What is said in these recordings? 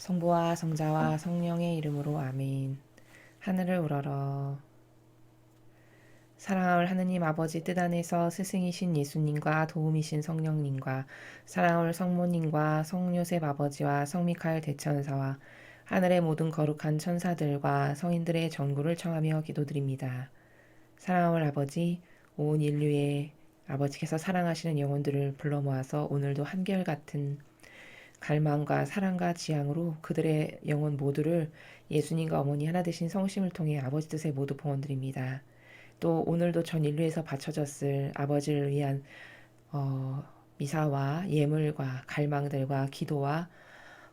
성부와 성자와 성령의 이름으로 아멘. 하늘을 우러러. 사랑하올 하느님 아버지 뜻 안에서 스승이신 예수님과 도움이신 성령님과 사랑하올 성모님과 성요셉 아버지와 성미카엘 대천사와 하늘의 모든 거룩한 천사들과 성인들의 전구를 청하며 기도드립니다. 사랑하올 아버지, 온 인류의 아버지께서 사랑하시는 영혼들을 불러 모아서 오늘도 한결같은 갈망과 사랑과 지향으로 그들의 영혼 모두를 예수님과 어머니 하나 되신 성심을 통해 아버지 뜻에 모두 봉헌드립니다. 또 오늘도 전 인류에서 바쳐졌을 아버지를 위한 미사와 예물과 갈망들과 기도와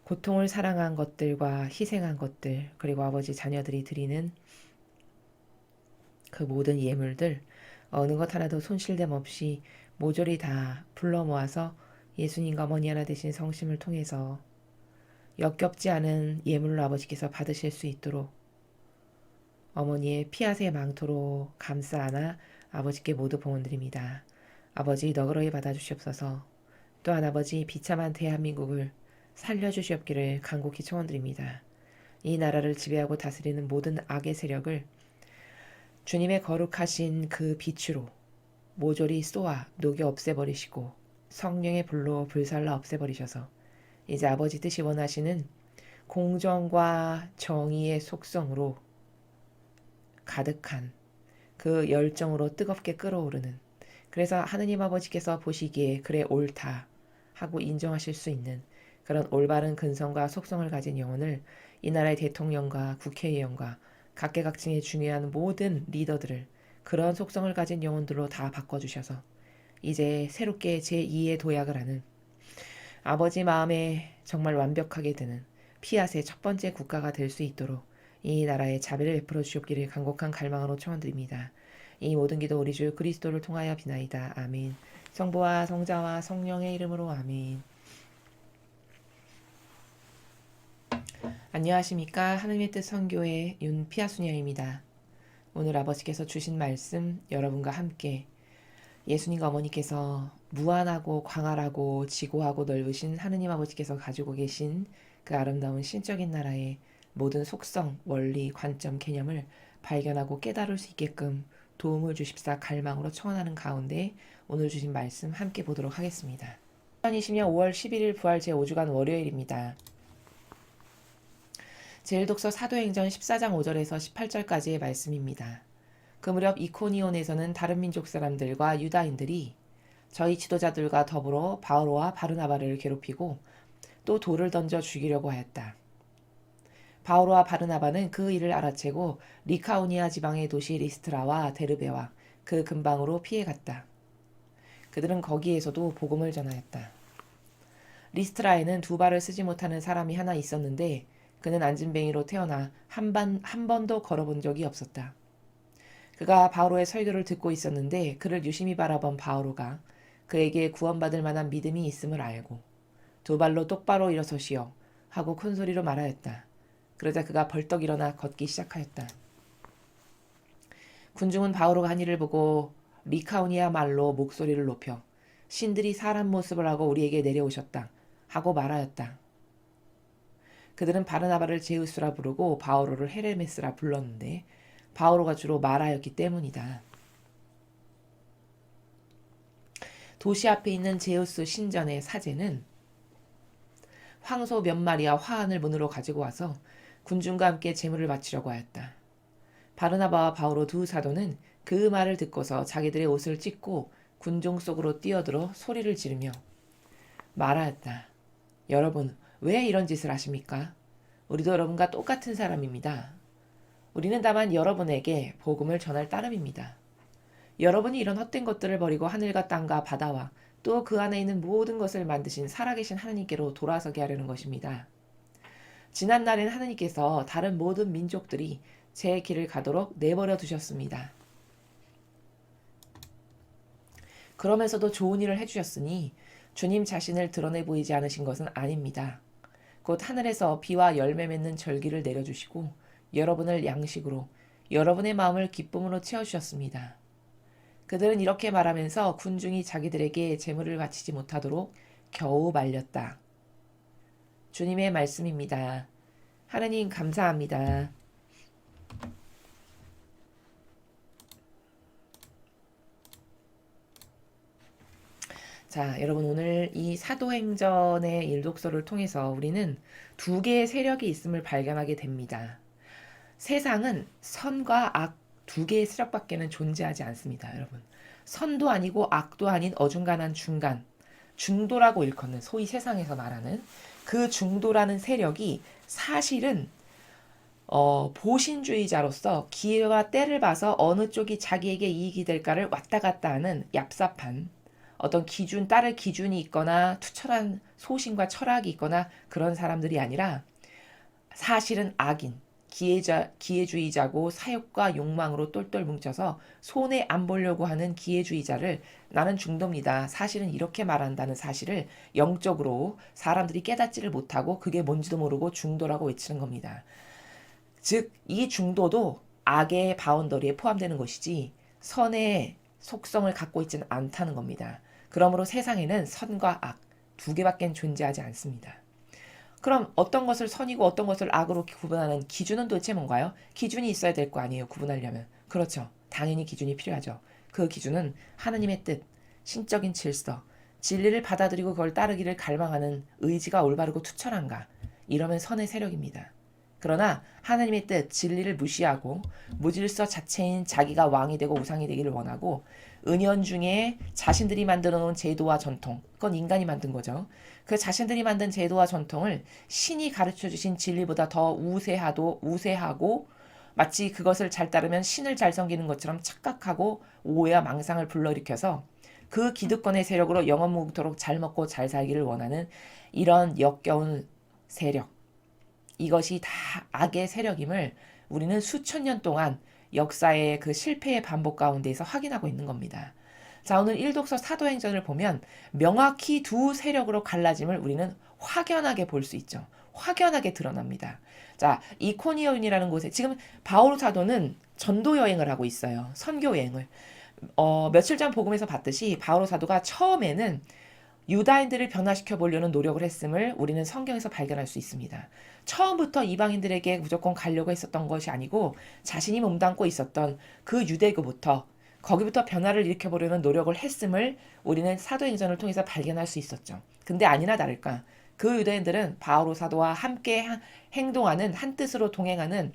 고통을 사랑한 것들과 희생한 것들, 그리고 아버지 자녀들이 드리는 그 모든 예물들, 어느 것 하나도 손실됨 없이 모조리 다 불러 모아서 예수님과 어머니 하나 되신 성심을 통해서 역겹지 않은 예물로 아버지께서 받으실 수 있도록 어머니의 피아새 망토로 감싸 안아 아버지께 모두 봉헌드립니다. 아버지 너그러이 받아주시옵소서. 또한 아버지 비참한 대한민국을 살려주시옵기를 간곡히 청원드립니다. 이 나라를 지배하고 다스리는 모든 악의 세력을 주님의 거룩하신 그 빛으로 모조리 쏘아 녹여 없애버리시고 성령의 불로 불살라 없애버리셔서 이제 아버지 뜻이 원하시는 공정과 정의의 속성으로 가득한 그 열정으로 뜨겁게 끓어오르는, 그래서 하느님 아버지께서 보시기에 그래 옳다 하고 인정하실 수 있는 그런 올바른 근성과 속성을 가진 영혼을 이 나라의 대통령과 국회의원과 각계각층의 중요한 모든 리더들을 그런 속성을 가진 영혼들로 다 바꿔주셔서 이제 새롭게 제2의 도약을 하는 아버지 마음에 정말 완벽하게 드는 피아세 첫 번째 국가가 될 수 있도록 이 나라에 자비를 베풀어 주옵기를 간곡한 갈망으로 청원드립니다. 이 모든 기도 우리 주 그리스도를 통하여 비나이다. 아멘. 성부와 성자와 성령의 이름으로 아멘. 안녕하십니까. 하느님의 뜻 선교회 윤피아수녀입니다. 오늘 아버지께서 주신 말씀 여러분과 함께 예수님과 어머니께서 무한하고 광활하고 지고하고 넓으신 하느님 아버지께서 가지고 계신 그 아름다운 신적인 나라의 모든 속성, 원리, 관점, 개념을 발견하고 깨달을 수 있게끔 도움을 주십사 갈망으로 청원하는 가운데 오늘 주신 말씀 함께 보도록 하겠습니다. 2020년 5월 11일 부활 제5주간 월요일입니다. 제1독서 사도행전 14장 5절에서 18절까지의 말씀입니다. 그 무렵 이코니온에서는 다른 민족 사람들과 유다인들이 저희 지도자들과 더불어 바오로와 바르나바를 괴롭히고 또 돌을 던져 죽이려고 하였다. 바오로와 바르나바는 그 일을 알아채고 리카오니아 지방의 도시 리스트라와 데르베와 그 근방으로 피해갔다. 그들은 거기에서도 복음을 전하였다. 리스트라에는 두 발을 쓰지 못하는 사람이 하나 있었는데 그는 안진뱅이로 태어나 한 번도 걸어본 적이 없었다. 그가 바오로의 설교를 듣고 있었는데 그를 유심히 바라본 바오로가 그에게 구원받을 만한 믿음이 있음을 알고 두 발로 똑바로 일어서시오 하고 큰 소리로 말하였다. 그러자 그가 벌떡 일어나 걷기 시작하였다. 군중은 바오로가 한 일을 보고 리카오니아 말로 목소리를 높여 신들이 사람 모습을 하고 우리에게 내려오셨다 하고 말하였다. 그들은 바르나바를 제우스라 부르고 바오로를 헤르메스라 불렀는데 바오로가 주로 말하였기 때문이다. 도시 앞에 있는 제우스 신전의 사제는 황소 몇 마리와 화환을 문으로 가지고 와서 군중과 함께 제물을 바치려고 하였다. 바르나바와 바오로 두 사도는 그 말을 듣고서 자기들의 옷을 찢고 군중 속으로 뛰어들어 소리를 지르며 말하였다. 여러분, 왜 이런 짓을 하십니까? 우리도 여러분과 똑같은 사람입니다. 우리는 다만 여러분에게 복음을 전할 따름입니다. 여러분이 이런 헛된 것들을 버리고 하늘과 땅과 바다와 또 그 안에 있는 모든 것을 만드신 살아계신 하느님께로 돌아서게 하려는 것입니다. 지난날엔 하느님께서 다른 모든 민족들이 제 길을 가도록 내버려 두셨습니다. 그러면서도 좋은 일을 해주셨으니 주님 자신을 드러내 보이지 않으신 것은 아닙니다. 곧 하늘에서 비와 열매 맺는 절기를 내려주시고 여러분을 양식으로 여러분의 마음을 기쁨으로 채워주셨습니다. 그들은 이렇게 말하면서 군중이 자기들에게 제물을 바치지 못하도록 겨우 말렸다. 주님의 말씀입니다. 하느님 감사합니다. 자, 여러분 오늘 이 사도행전의 일독서를 통해서 우리는 두 개의 세력이 있음을 발견하게 됩니다. 세상은 선과 악 두 개의 세력밖에는 존재하지 않습니다, 여러분. 선도 아니고 악도 아닌 어중간한 중간, 중도라고 일컫는 소위 세상에서 말하는 그 중도라는 세력이 사실은 보신주의자로서 기회와 때를 봐서 어느 쪽이 자기에게 이익이 될까를 왔다 갔다 하는 얍삽한 어떤 따를 기준이 있거나 투철한 소신과 철학이 있거나 그런 사람들이 아니라 사실은 악인, 기회주의자고 사욕과 욕망으로 똘똘 뭉쳐서 손해 안 보려고 하는 기회주의자를 나는 중도입니다. 사실은 이렇게 말한다는 사실을 영적으로 사람들이 깨닫지를 못하고 그게 뭔지도 모르고 중도라고 외치는 겁니다. 즉, 이 중도도 악의 바운더리에 포함되는 것이지 선의 속성을 갖고 있지는 않다는 겁니다. 그러므로 세상에는 선과 악 두 개밖에 존재하지 않습니다. 그럼 어떤 것을 선이고 어떤 것을 악으로 구분하는 기준은 도대체 뭔가요? 기준이 있어야 될 거 아니에요, 구분하려면. 그렇죠. 당연히 기준이 필요하죠. 그 기준은 하느님의 뜻, 신적인 질서, 진리를 받아들이고 그걸 따르기를 갈망하는 의지가 올바르고 투철한가. 이러면 선의 세력입니다. 그러나 하나님의 뜻, 진리를 무시하고 무질서 자체인 자기가 왕이 되고 우상이 되기를 원하고 은연중에 자신들이 만들어 놓은 제도와 전통, 그건 인간이 만든 거죠. 그 자신들이 만든 제도와 전통을 신이 가르쳐 주신 진리보다 더 우세하고 마치 그것을 잘 따르면 신을 잘 섬기는 것처럼 착각하고 오해와 망상을 불러일으켜서 그 기득권의 세력으로 영원무궁토록 잘 먹고 잘 살기를 원하는 이런 역겨운 세력, 이것이 다 악의 세력임을 우리는 수천 년 동안 역사의 그 실패의 반복 가운데에서 확인하고 있는 겁니다. 자, 오늘 일독서 사도행전을 보면 명확히 두 세력으로 갈라짐을 우리는 확연하게 볼 수 있죠. 확연하게 드러납니다. 자, 이코니온이라는 곳에 지금 바오로 사도는 전도 여행을 하고 있어요. 선교 여행을. 며칠 전 복음에서 봤듯이 바오로 사도가 처음에는 유다인들을 변화시켜 보려는 노력을 했음을 우리는 성경에서 발견할 수 있습니다. 처음부터 이방인들에게 무조건 가려고 했었던 것이 아니고 자신이 몸담고 있었던 그 유대교부터 거기부터 변화를 일으켜보려는 노력을 했음을 우리는 사도행전을 통해서 발견할 수 있었죠. 근데 아니나 다를까 그 유대인들은 바오로 사도와 함께 행동하는 한 뜻으로 동행하는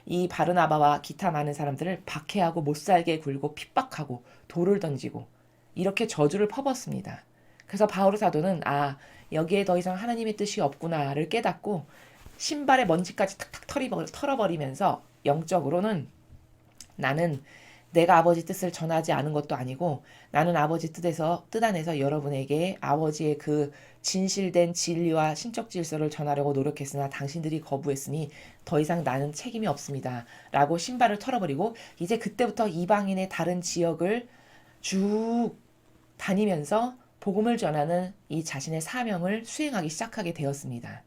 이 바르나바와 기타 많은 사람들을 박해하고 못살게 굴고 핍박하고 돌을 던지고 이렇게 저주를 퍼붓습니다. 그래서 바오로 사도는 여기에 더 이상 하나님의 뜻이 없구나를 깨닫고 신발의 먼지까지 탁탁 털어버리면서 영적으로는 나는 내가 아버지 뜻을 전하지 않은 것도 아니고 나는 아버지 뜻 안에서 여러분에게 아버지의 그 진실된 진리와 신적 질서를 전하려고 노력했으나 당신들이 거부했으니 더 이상 나는 책임이 없습니다. 라고 신발을 털어버리고 이제 그때부터 이방인의 다른 지역을 쭉 다니면서 복음을 전하는 이 자신의 사명을 수행하기 시작하게 되었습니다.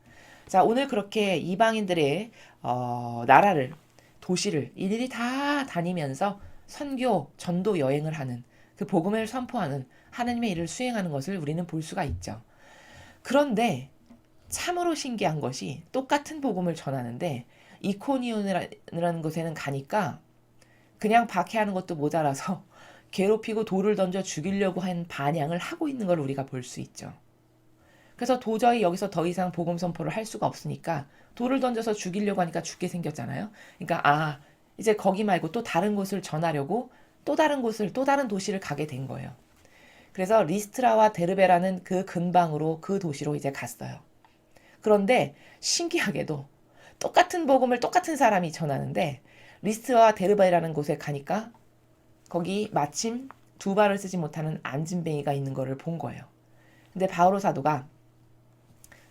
자, 오늘 그렇게 이방인들의 나라를, 도시를 일일이 다 다니면서 선교, 전도 여행을 하는 그 복음을 선포하는 하나님의 일을 수행하는 것을 우리는 볼 수가 있죠. 그런데 참으로 신기한 것이 똑같은 복음을 전하는데 이코니온이라는 곳에는 가니까 그냥 박해하는 것도 모자라서 괴롭히고 돌을 던져 죽이려고 한 반향을 하고 있는 걸 우리가 볼 수 있죠. 그래서 도저히 여기서 더 이상 복음 선포를 할 수가 없으니까 돌을 던져서 죽이려고 하니까 죽게 생겼잖아요. 그러니까 이제 거기 말고 또 다른 곳을 전하려고 또 다른 도시를 가게 된 거예요. 그래서 리스트라와 데르베라는 그 근방으로 그 도시로 이제 갔어요. 그런데 신기하게도 똑같은 복음을 똑같은 사람이 전하는데 리스트라와 데르베라는 곳에 가니까 거기 마침 두 발을 쓰지 못하는 안진뱅이가 있는 거를 본 거예요. 근데 바오로 사도가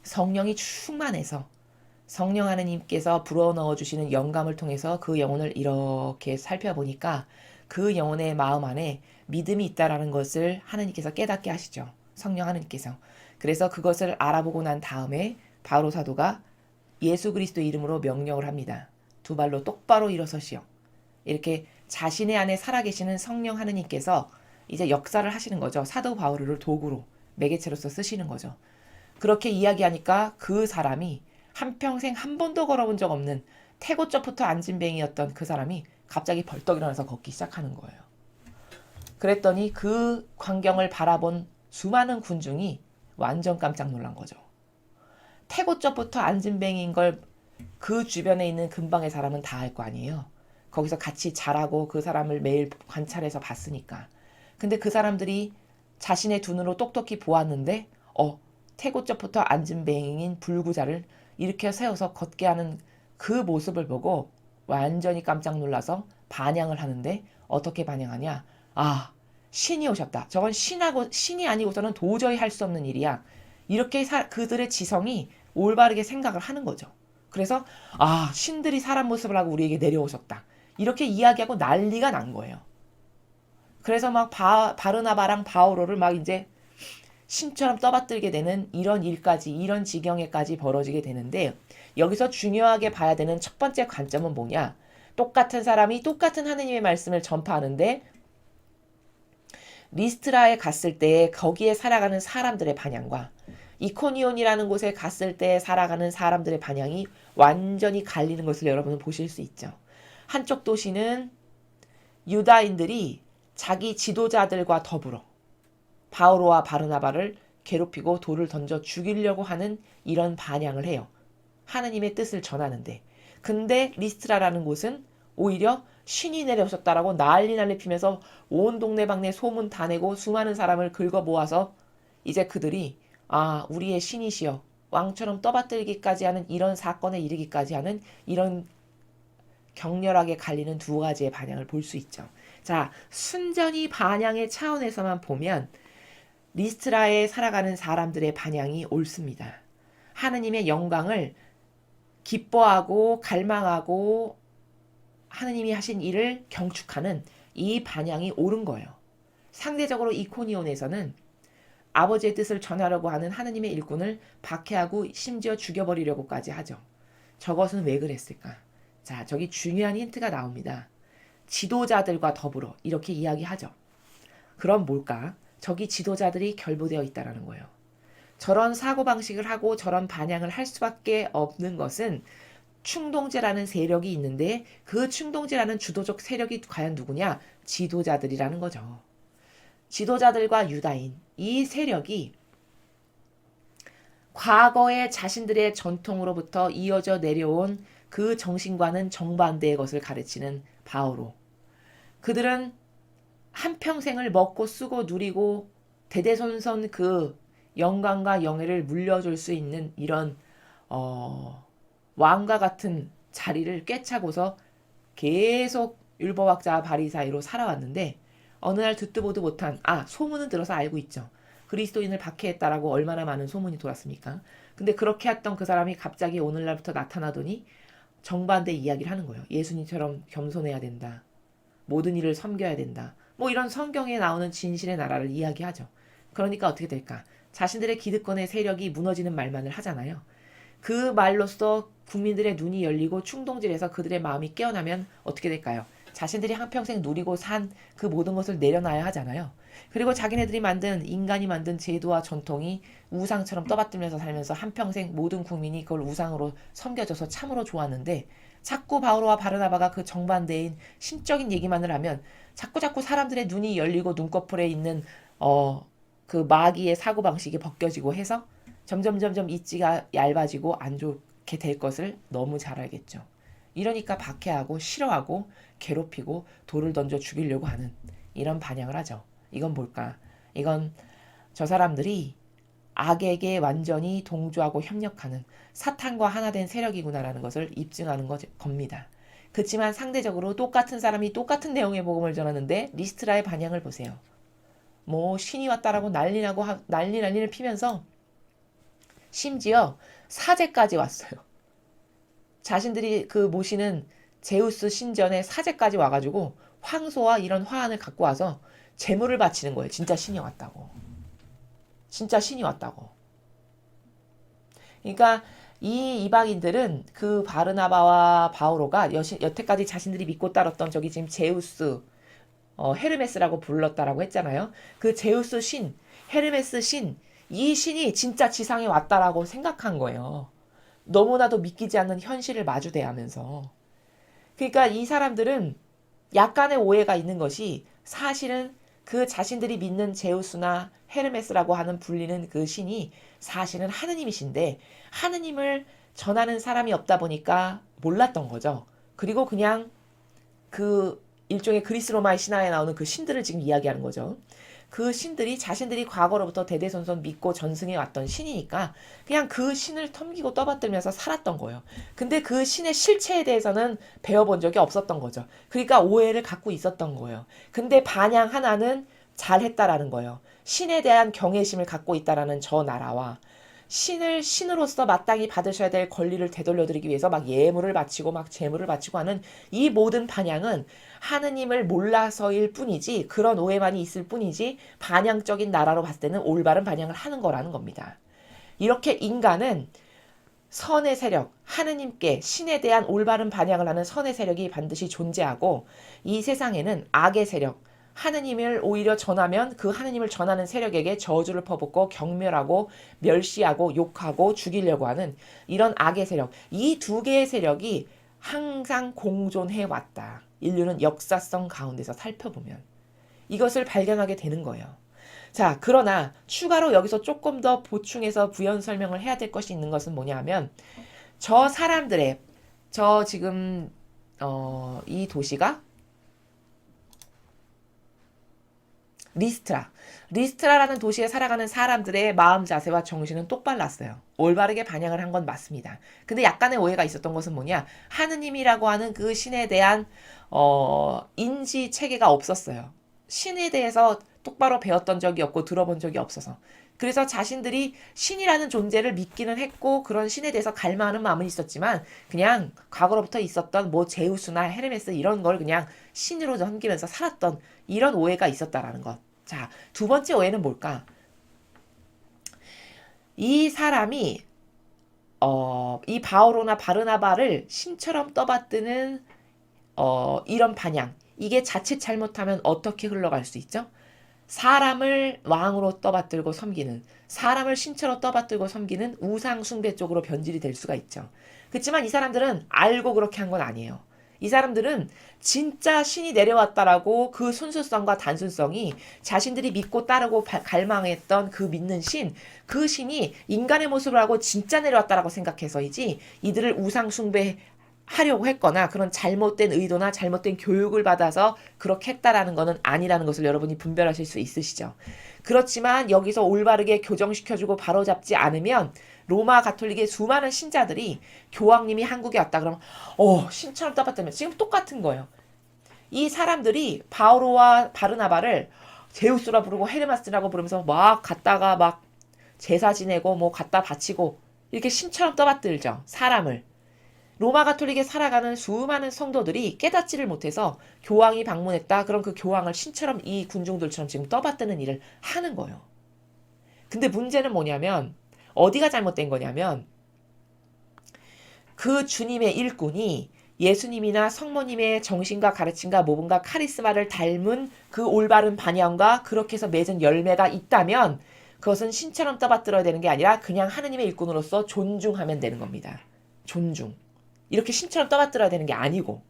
성령이 충만해서 성령 하느님께서 불어넣어 주시는 영감을 통해서 그 영혼을 이렇게 살펴보니까 그 영혼의 마음 안에 믿음이 있다라는 것을 하느님께서 깨닫게 하시죠. 성령 하느님께서. 그래서 그것을 알아보고 난 다음에 바오로 사도가 예수 그리스도의 이름으로 명령을 합니다. 두 발로 똑바로 일어서시오. 이렇게 자신의 안에 살아계시는 성령 하느님께서 이제 역사를 하시는 거죠. 사도 바오로를 도구로 매개체로서 쓰시는 거죠. 그렇게 이야기하니까 그 사람이 한평생 한 번도 걸어본 적 없는 태고쪽부터 안진뱅이였던 그 사람이 갑자기 벌떡 일어나서 걷기 시작하는 거예요. 그랬더니 그 광경을 바라본 수많은 군중이 완전 깜짝 놀란 거죠. 태고쪽부터 안진뱅이인 걸 그 주변에 있는 근방의 사람은 다 알 거 아니에요. 거기서 같이 자라고 그 사람을 매일 관찰해서 봤으니까. 근데 그 사람들이 자신의 두 눈으로 똑똑히 보았는데 태고쪽부터 안진뱅이인 불구자를 일으켜 세워서 걷게 하는 그 모습을 보고 완전히 깜짝 놀라서 반향을 하는데 어떻게 반향하냐? 아, 신이 오셨다. 저건 신이 아니고서는 도저히 할 수 없는 일이야. 이렇게 그들의 지성이 올바르게 생각을 하는 거죠. 그래서 신들이 사람 모습을 하고 우리에게 내려오셨다. 이렇게 이야기하고 난리가 난 거예요. 그래서 막 바르나바랑 바오로를 막 이제 신처럼 떠받들게 되는 이런 일까지, 이런 지경에까지 벌어지게 되는데, 여기서 중요하게 봐야 되는 첫 번째 관점은 뭐냐? 똑같은 사람이 똑같은 하느님의 말씀을 전파하는데 리스트라에 갔을 때 거기에 살아가는 사람들의 반향과 이코니온이라는 곳에 갔을 때 살아가는 사람들의 반향이 완전히 갈리는 것을 여러분은 보실 수 있죠. 한쪽 도시는 유다인들이 자기 지도자들과 더불어 바오로와 바르나바를 괴롭히고 돌을 던져 죽이려고 하는 이런 반향을 해요. 하느님의 뜻을 전하는데. 근데 리스트라라는 곳은 오히려 신이 내려오셨다라고 난리 피면서 온 동네방네 소문 다 내고 수많은 사람을 긁어 모아서 이제 그들이 우리의 신이시여 왕처럼 떠받들기까지 하는 이런 사건에 이르기까지 하는 이런 격렬하게 갈리는 두 가지의 반향을 볼 수 있죠. 자, 순전히 반향의 차원에서만 보면 리스트라에 살아가는 사람들의 반향이 옳습니다. 하느님의 영광을 기뻐하고 갈망하고 하느님이 하신 일을 경축하는 이 반향이 옳은 거예요. 상대적으로 이코니온에서는 아버지의 뜻을 전하려고 하는 하느님의 일꾼을 박해하고 심지어 죽여버리려고까지 하죠. 저것은 왜 그랬을까? 자, 저기 중요한 힌트가 나옵니다. 지도자들과 더불어 이렇게 이야기하죠. 그럼 뭘까? 저기 지도자들이 결부되어 있다는 거예요. 저런 사고방식을 하고 저런 반향을 할 수밖에 없는 것은 충동제라는 세력이 있는데 그 충동제라는 주도적 세력이 과연 누구냐? 지도자들이라는 거죠. 지도자들과 유다인, 이 세력이 과거의 자신들의 전통으로부터 이어져 내려온 그 정신과는 정반대의 것을 가르치는 바오로. 그들은 한평생을 먹고 쓰고 누리고 대대손손 그 영광과 영예를 물려줄 수 있는 이런 왕과 같은 자리를 꿰차고서 계속 율법학자 바리사이로 살아왔는데 어느 날 듣도 보도 못한 소문은 들어서 알고 있죠. 그리스도인을 박해했다라고 얼마나 많은 소문이 돌았습니까? 근데 그렇게 했던 그 사람이 갑자기 오늘날부터 나타나더니 정반대 이야기를 하는 거예요. 예수님처럼 겸손해야 된다. 모든 일을 섬겨야 된다. 뭐 이런 성경에 나오는 진실의 나라를 이야기하죠. 그러니까 어떻게 될까? 자신들의 기득권의 세력이 무너지는 말만을 하잖아요. 그 말로써 국민들의 눈이 열리고 충동질에서 그들의 마음이 깨어나면 어떻게 될까요? 자신들이 한평생 누리고 산 그 모든 것을 내려놔야 하잖아요. 그리고 자기네들이 인간이 만든 제도와 전통이 우상처럼 떠받들면서 살면서 한평생 모든 국민이 그걸 우상으로 섬겨져서 참으로 좋았는데 자꾸 바오로와 바르나바가 그 정반대인 신적인 얘기만을 하면 자꾸 사람들의 눈이 열리고 눈꺼풀에 있는 그 마귀의 사고방식이 벗겨지고 해서 점점 입지가 얇아지고 안 좋게 될 것을 너무 잘 알겠죠. 이러니까 박해하고 싫어하고 괴롭히고 돌을 던져 죽이려고 하는 이런 반향을 하죠. 이건 뭘까? 이건 저 사람들이 악에게 완전히 동조하고 협력하는 사탄과 하나 된 세력이구나라는 것을 입증하는 겁니다. 그렇지만 상대적으로 똑같은 사람이 똑같은 내용의 복음을 전하는데 리스트라의 반향을 보세요. 뭐 신이 왔다라고 난리나고 난리를 피면서 심지어 사제까지 왔어요. 자신들이 그 모시는 제우스 신전에 사제까지 와가지고 황소와 이런 화환을 갖고 와서 제물을 바치는 거예요. 진짜 신이 왔다고. 진짜 신이 왔다고. 그러니까 이 이방인들은 그 바르나바와 바오로가 여태까지 자신들이 믿고 따랐던 저기 지금 제우스 헤르메스라고 불렀다라고 했잖아요. 그 제우스 신, 헤르메스 신, 이 신이 진짜 지상에 왔다라고 생각한 거예요. 너무나도 믿기지 않는 현실을 마주대하면서. 그러니까 이 사람들은 약간의 오해가 있는 것이 사실은 그 자신들이 믿는 제우스나 헤르메스라고 하는 불리는 그 신이 사실은 하느님이신데 하느님을 전하는 사람이 없다 보니까 몰랐던 거죠. 그리고 그냥 그 일종의 그리스 로마의 신화에 나오는 그 신들을 지금 이야기하는 거죠. 그 신들이 자신들이 과거로부터 대대손손 믿고 전승해 왔던 신이니까 그냥 그 신을 섬기고 떠받들면서 살았던 거예요. 근데 그 신의 실체에 대해서는 배워본 적이 없었던 거죠. 그러니까 오해를 갖고 있었던 거예요. 근데 반양 하나는 잘했다라는 거예요. 신에 대한 경외심을 갖고 있다라는 저 나라와 신을 신으로서 마땅히 받으셔야 될 권리를 되돌려드리기 위해서 막 예물을 바치고 막 제물을 바치고 하는 이 모든 반향은 하느님을 몰라서일 뿐이지 그런 오해만이 있을 뿐이지 반향적인 나라로 봤을 때는 올바른 반향을 하는 거라는 겁니다. 이렇게 인간은 선의 세력, 하느님께 신에 대한 올바른 반향을 하는 선의 세력이 반드시 존재하고 이 세상에는 악의 세력, 하느님을 오히려 전하면 그 하느님을 전하는 세력에게 저주를 퍼붓고 경멸하고 멸시하고 욕하고 죽이려고 하는 이런 악의 세력. 이 두 개의 세력이 항상 공존해 왔다. 인류는 역사성 가운데서 살펴보면 이것을 발견하게 되는 거예요. 자, 그러나 추가로 여기서 조금 더 보충해서 부연 설명을 해야 될 것이 있는 것은 뭐냐 하면 저 사람들의 저 지금 이 도시가 리스트라라는 도시에 살아가는 사람들의 마음 자세와 정신은 똑발랐어요. 올바르게 반영을 한 건 맞습니다. 근데 약간의 오해가 있었던 것은 뭐냐? 하느님이라고 하는 그 신에 대한 인지 체계가 없었어요. 신에 대해서 똑바로 배웠던 적이 없고 들어본 적이 없어서. 그래서 자신들이 신이라는 존재를 믿기는 했고 그런 신에 대해서 갈망하는 마음은 있었지만 그냥 과거로부터 있었던 뭐 제우스나 헤르메스 이런 걸 그냥 신으로 섬기면서 살았던 이런 오해가 있었다라는 것. 자, 두 번째 오해는 뭘까? 이 사람이 이 바오로나 바르나바를 신처럼 떠받드는 이런 반향. 이게 자칫 잘못하면 어떻게 흘러갈 수 있죠? 사람을 왕으로 떠받들고 섬기는, 사람을 신처럼 떠받들고 섬기는 우상 숭배 쪽으로 변질이 될 수가 있죠. 그렇지만 이 사람들은 알고 그렇게 한 건 아니에요. 이 사람들은 진짜 신이 내려왔다라고 그 순수성과 단순성이 자신들이 믿고 따르고 갈망했던 그 믿는 신, 그 신이 인간의 모습을 하고 진짜 내려왔다라고 생각해서이지 이들을 우상 숭배 하려고 했거나 그런 잘못된 의도나 잘못된 교육을 받아서 그렇게 했다라는 것은 아니라는 것을 여러분이 분별하실 수 있으시죠. 그렇지만 여기서 올바르게 교정시켜주고 바로잡지 않으면 로마 가톨릭의 수많은 신자들이 교황님이 한국에 왔다 그러면 신처럼 떠받들면 지금 똑같은 거예요. 이 사람들이 바오로와 바르나바를 제우스라 부르고 헤르메스라고 부르면서 막 갔다가 막 제사 지내고 뭐 갖다 바치고 이렇게 신처럼 떠받들죠. 사람을. 로마 가톨릭에 살아가는 수많은 성도들이 깨닫지를 못해서 교황이 방문했다. 그럼 그 교황을 신처럼 이 군중들처럼 지금 떠받드는 일을 하는 거예요. 근데 문제는 뭐냐면 어디가 잘못된 거냐면 그 주님의 일꾼이 예수님이나 성모님의 정신과 가르침과 모범과 카리스마를 닮은 그 올바른 반영과 그렇게 해서 맺은 열매가 있다면 그것은 신처럼 떠받들어야 되는 게 아니라 그냥 하느님의 일꾼으로서 존중하면 되는 겁니다. 존중. 이렇게 신처럼 떠받들어야 되는 게 아니고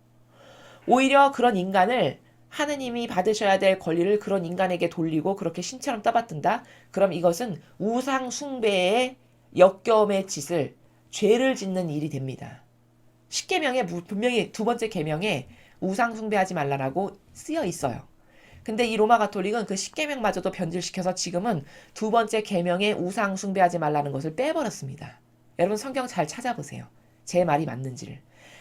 오히려 그런 인간을 하느님이 받으셔야 될 권리를 그런 인간에게 돌리고 그렇게 신처럼 떠받든다. 그럼 이것은 우상 숭배의 역겨움의 짓을 죄를 짓는 일이 됩니다. 십계명에 분명히 두 번째 계명에 우상 숭배하지 말라라고 쓰여 있어요. 근데 이 로마 가톨릭은 그 십계명마저도 변질시켜서 지금은 두 번째 계명에 우상 숭배하지 말라는 것을 빼버렸습니다. 여러분 성경 잘 찾아보세요. 제 말이 맞는지를.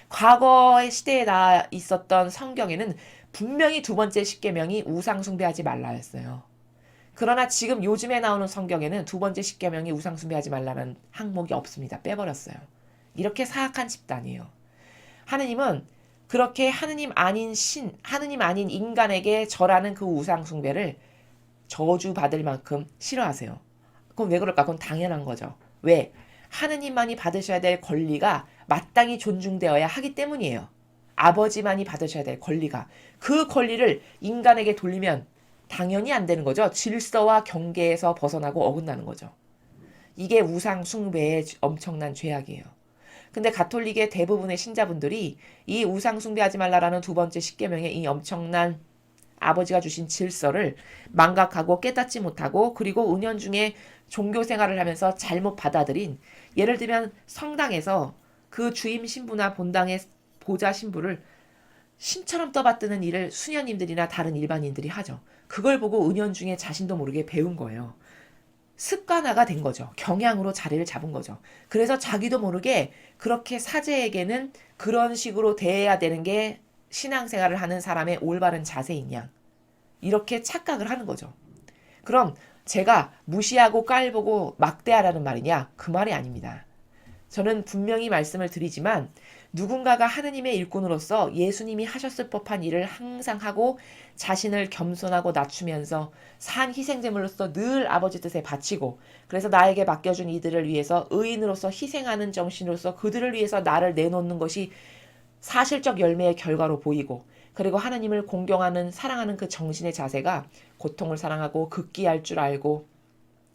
과거의 시대에 나 있었던 성경에는 분명히 두 번째 십계명이 우상 숭배하지 말라였어요. 그러나 지금 요즘에 나오는 성경에는 두 번째 십계명이 우상 숭배하지 말라는 항목이 없습니다. 빼버렸어요. 이렇게 사악한 집단이에요. 하느님은 그렇게 하느님 아닌 신, 하느님 아닌 인간에게 절하는 그 우상 숭배를 저주받을 만큼 싫어하세요. 그럼 왜 그럴까? 그건 당연한 거죠. 왜? 하느님만이 받으셔야 될 권리가 마땅히 존중되어야 하기 때문이에요. 아버지만이 받으셔야 될 권리가. 그 권리를 인간에게 돌리면 당연히 안 되는 거죠. 질서와 경계에서 벗어나고 어긋나는 거죠. 이게 우상 숭배의 엄청난 죄악이에요. 근데 가톨릭의 대부분의 신자분들이 이 우상 숭배하지 말라라는 두 번째 십계명의 이 엄청난 아버지가 주신 질서를 망각하고 깨닫지 못하고, 그리고 은연중에 종교 생활을 하면서 잘못 받아들인, 예를 들면 성당에서 그 주임 신부나 본당의 보좌 신부를 신처럼 떠받드는 일을 수녀님들이나 다른 일반인들이 하죠. 그걸 보고 은연중에 자신도 모르게 배운 거예요. 습관화가 된 거죠. 경향으로 자리를 잡은 거죠. 그래서 자기도 모르게 그렇게 사제에게는 그런 식으로 대해야 되는 게 신앙생활을 하는 사람의 올바른 자세인 양, 이렇게 착각을 하는 거죠. 그럼 제가 무시하고 깔보고 막대하라는 말이냐? 그 말이 아닙니다. 저는 분명히 말씀을 드리지만, 누군가가 하느님의 일꾼으로서 예수님이 하셨을 법한 일을 항상 하고 자신을 겸손하고 낮추면서 산 희생제물로서 늘 아버지 뜻에 바치고, 그래서 나에게 맡겨준 이들을 위해서 의인으로서 희생하는 정신으로서 그들을 위해서 나를 내놓는 것이 사실적 열매의 결과로 보이고, 그리고 하나님을 공경하는 사랑하는 그 정신의 자세가 고통을 사랑하고 극기할 줄 알고